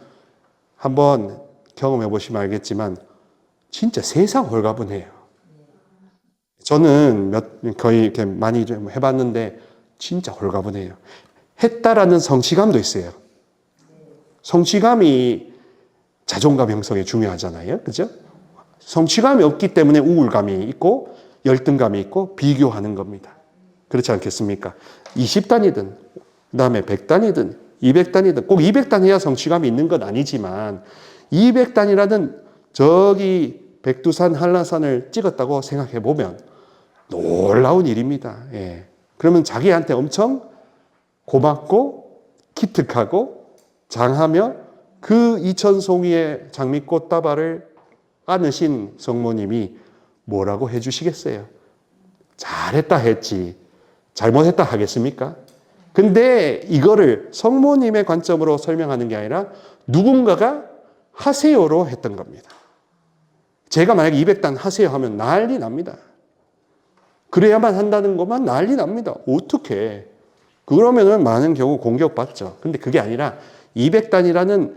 한번 경험해 보시면 알겠지만 진짜 세상 홀가분해요. 저는 거의 이렇게 많이 좀 해봤는데 진짜 홀가분해요. 했다라는 성취감도 있어요. 성취감이 자존감 형성에 중요하잖아요. 그죠? 성취감이 없기 때문에 우울감이 있고 열등감이 있고 비교하는 겁니다. 그렇지 않겠습니까? 20단이든 그다음에 100단이든 200단이든 꼭 200단 해야 성취감이 있는 건 아니지만 200단이라는 저기 백두산 한라산을 찍었다고 생각해 보면 놀라운 일입니다. 예. 그러면 자기한테 엄청 고맙고 기특하고 장하며 그 이천송이의 장미꽃다발을 안으신 성모님이 뭐라고 해주시겠어요? 잘했다 했지 잘못했다 하겠습니까? 근데 이거를 성모님의 관점으로 설명하는 게 아니라 누군가가 하세요로 했던 겁니다. 제가 만약에 200단 하세요 하면 난리 납니다. 그래야만 한다는 것만 난리 납니다. 어떻게? 그러면은 많은 경우 공격받죠. 근데 그게 아니라 200단이라는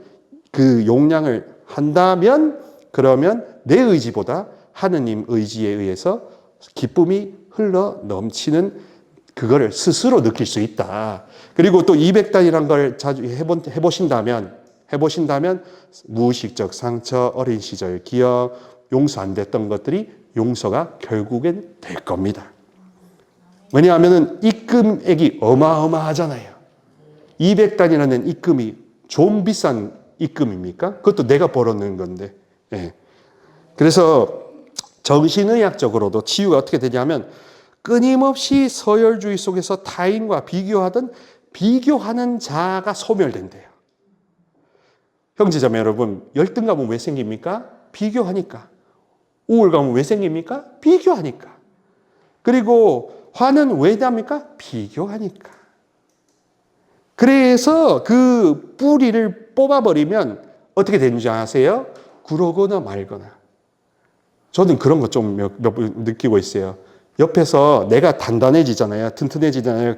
그 용량을 한다면 그러면 내 의지보다 하느님 의지에 의해서 기쁨이 흘러 넘치는 그거를 스스로 느낄 수 있다. 그리고 또 200단이라는 걸 자주 해보신다면 무의식적 상처, 어린 시절 기억, 용서 안 됐던 것들이 용서가 결국엔 될 겁니다. 왜냐하면 입금액이 어마어마하잖아요. 200단이라는 입금이 좀 비싼 입금입니까? 그것도 내가 벌어낸 건데. 예. 그래서 정신의학적으로도 치유가 어떻게 되냐면 끊임없이 서열주의 속에서 타인과 비교하는 자아가 소멸된대요. 형제자매 여러분, 열등감은 왜 생깁니까? 비교하니까. 우울감은 왜 생깁니까? 비교하니까. 그리고 화는 왜 납니까? 비교하니까. 그래서 그 뿌리를 뽑아버리면 어떻게 되는지 아세요? 그러거나 말거나. 저는 그런 거 좀 몇 번 느끼고 있어요. 옆에서 내가 단단해지잖아요. 튼튼해지잖아요.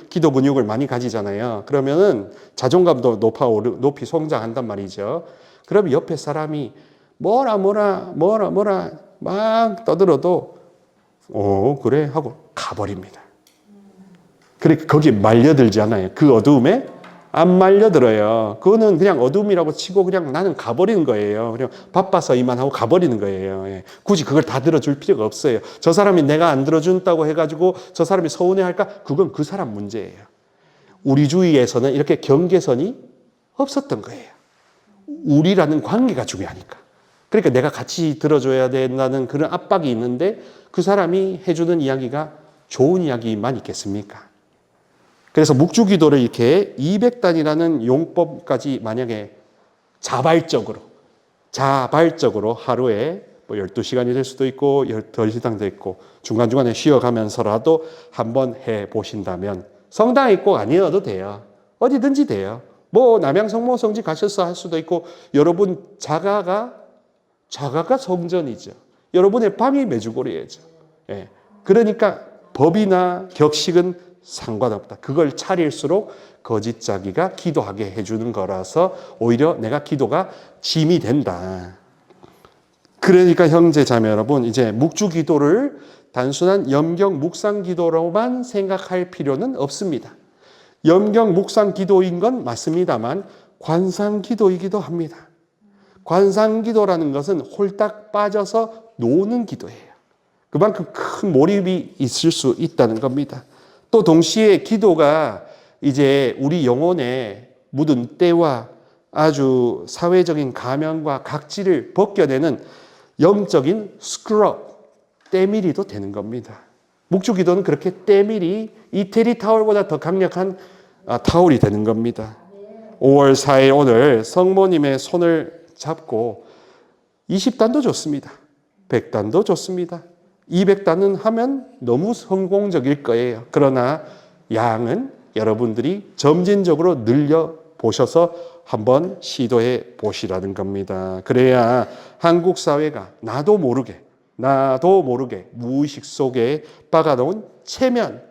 기도 근육을 많이 가지잖아요. 그러면은 자존감도 높이 성장한단 말이죠. 그럼 옆에 사람이 뭐라 막 떠들어도 그래 하고 가버립니다. 그래 거기에 말려들지 않아요. 그 어두움에 안 말려들어요. 그거는 그냥 어둠이라고 치고 그냥 나는 가버리는 거예요. 그냥 바빠서 이만 하고 가버리는 거예요. 예. 굳이 그걸 다 들어줄 필요가 없어요. 저 사람이 내가 안 들어준다고 해가지고 저 사람이 서운해할까? 그건 그 사람 문제예요. 우리 주위에서는 이렇게 경계선이 없었던 거예요. 우리라는 관계가 중요하니까. 그러니까 내가 같이 들어줘야 된다는 그런 압박이 있는데 그 사람이 해주는 이야기가 좋은 이야기만 있겠습니까? 그래서 묵주기도를 이렇게 200단이라는 용법까지 만약에 자발적으로 하루에 뭐 12시간이 될 수도 있고 더 이상도 있고 중간중간에 쉬어가면서라도 한번 해보신다면 성당에 꼭 아니어도 돼요. 어디든지 돼요. 뭐 남양성모 성지 가셔서 할 수도 있고 여러분 자가가 성전이죠. 여러분의 방이 메주고리예죠. 예. 그러니까 법이나 격식은 상관없다. 그걸 차릴수록 거짓자기가 기도하게 해주는 거라서 오히려 내가 기도가 짐이 된다. 그러니까 형제 자매 여러분 이제 묵주기도를 단순한 염경 묵상기도로만 생각할 필요는 없습니다. 염경 묵상기도인 건 맞습니다만 관상기도이기도 합니다. 관상기도라는 것은 홀딱 빠져서 노는 기도예요. 그만큼 큰 몰입이 있을 수 있다는 겁니다. 또 동시에 기도가 이제 우리 영혼에 묻은 때와 아주 사회적인 가면과 각질을 벗겨내는 영적인 스크럽, 때밀이도 되는 겁니다. 묵주기도는 그렇게 때밀이 이태리 타월보다 더 강력한 타월이 되는 겁니다. 5월 4일 오늘 성모님의 손을 잡고 20단도 좋습니다. 100단도 좋습니다. 200단은 하면 너무 성공적일 거예요. 그러나 양은 여러분들이 점진적으로 늘려보셔서 한번 시도해 보시라는 겁니다. 그래야 한국 사회가 나도 모르게 무의식 속에 박아놓은 체면,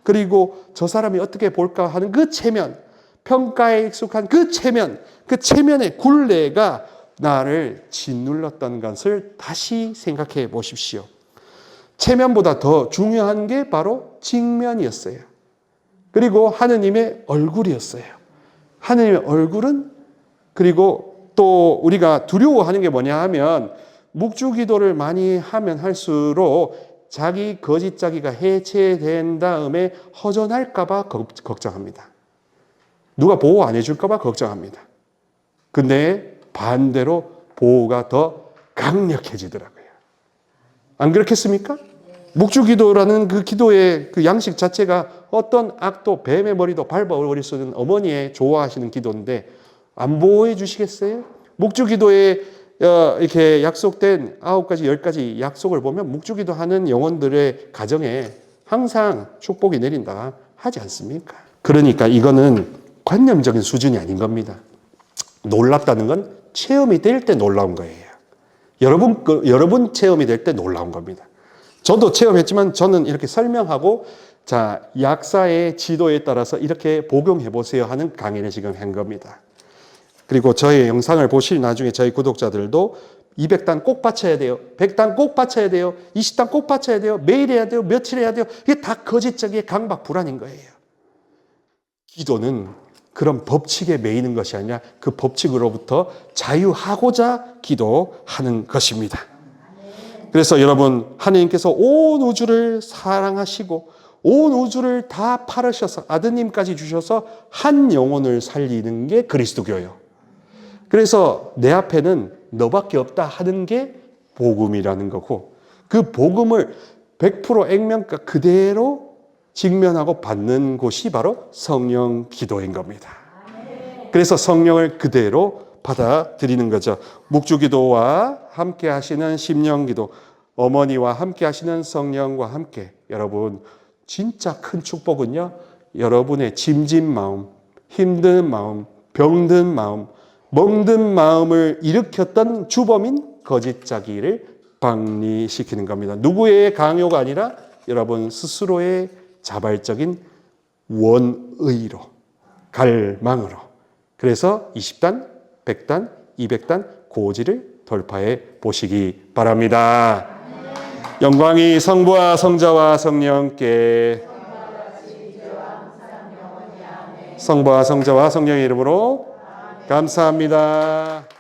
그리고 저 사람이 어떻게 볼까 하는 그 체면, 평가에 익숙한 그 체면의 굴레가 나를 짓눌렀던 것을 다시 생각해 보십시오. 체면보다 더 중요한 게 바로 직면이었어요. 그리고 하느님의 얼굴이었어요. 하느님의 얼굴은, 그리고 또 우리가 두려워하는 게 뭐냐 하면 묵주기도를 많이 하면 할수록 자기 거짓자기가 해체된 다음에 허전할까 봐 걱정합니다. 누가 보호 안 해줄까 봐 걱정합니다. 근데 반대로 보호가 더 강력해지더라고요. 안 그렇겠습니까? 묵주기도라는 그 기도의 그 양식 자체가 어떤 악도, 뱀의 머리도 밟아버릴 수 있는 어머니의 좋아하시는 기도인데 안 보호해 주시겠어요? 묵주기도에 이렇게 약속된 9가지, 10가지 약속을 보면 묵주기도 하는 영혼들의 가정에 항상 축복이 내린다 하지 않습니까? 그러니까 이거는 관념적인 수준이 아닌 겁니다. 놀랍다는 건 체험이 될 때 놀라운 거예요. 여러분 체험이 될 때 놀라운 겁니다. 저도 체험했지만 저는 이렇게 설명하고 자, 약사의 지도에 따라서 이렇게 복용해 보세요 하는 강의를 지금 한 겁니다. 그리고 저의 영상을 보실 나중에 저희 구독자들도 200단 꼭 바쳐야 돼요. 100단 꼭 바쳐야 돼요. 20단 꼭 바쳐야 돼요. 매일 해야 돼요. 며칠 해야 돼요. 이게 다 거짓적인 강박 불안인 거예요. 기도는 그런 법칙에 매이는 것이 아니라 그 법칙으로부터 자유하고자 기도하는 것입니다. 그래서 여러분, 하나님께서 온 우주를 사랑하시고 온 우주를 다 팔으셔서 아드님까지 주셔서 한 영혼을 살리는 게 그리스도교예요. 그래서 내 앞에는 너밖에 없다 하는 게 복음이라는 거고 그 복음을 100% 액면가 그대로 직면하고 받는 곳이 바로 성령 기도인 겁니다. 그래서 성령을 그대로 받아들이는 거죠. 묵주기도와 함께 하시는 심령기도, 어머니와 함께 하시는 성령과 함께 여러분 진짜 큰 축복은요. 여러분의 짐진 마음, 힘든 마음, 병든 마음, 멍든 마음을 일으켰던 주범인 거짓자기를 박리시키는 겁니다. 누구의 강요가 아니라 여러분 스스로의 자발적인 원의로, 갈망으로. 그래서 20단, 100단, 200단 고지를 돌파해 보시기 바랍니다. 영광이 성부와 성자와 성령께 성부와 성자와 성령의 이름으로 감사합니다.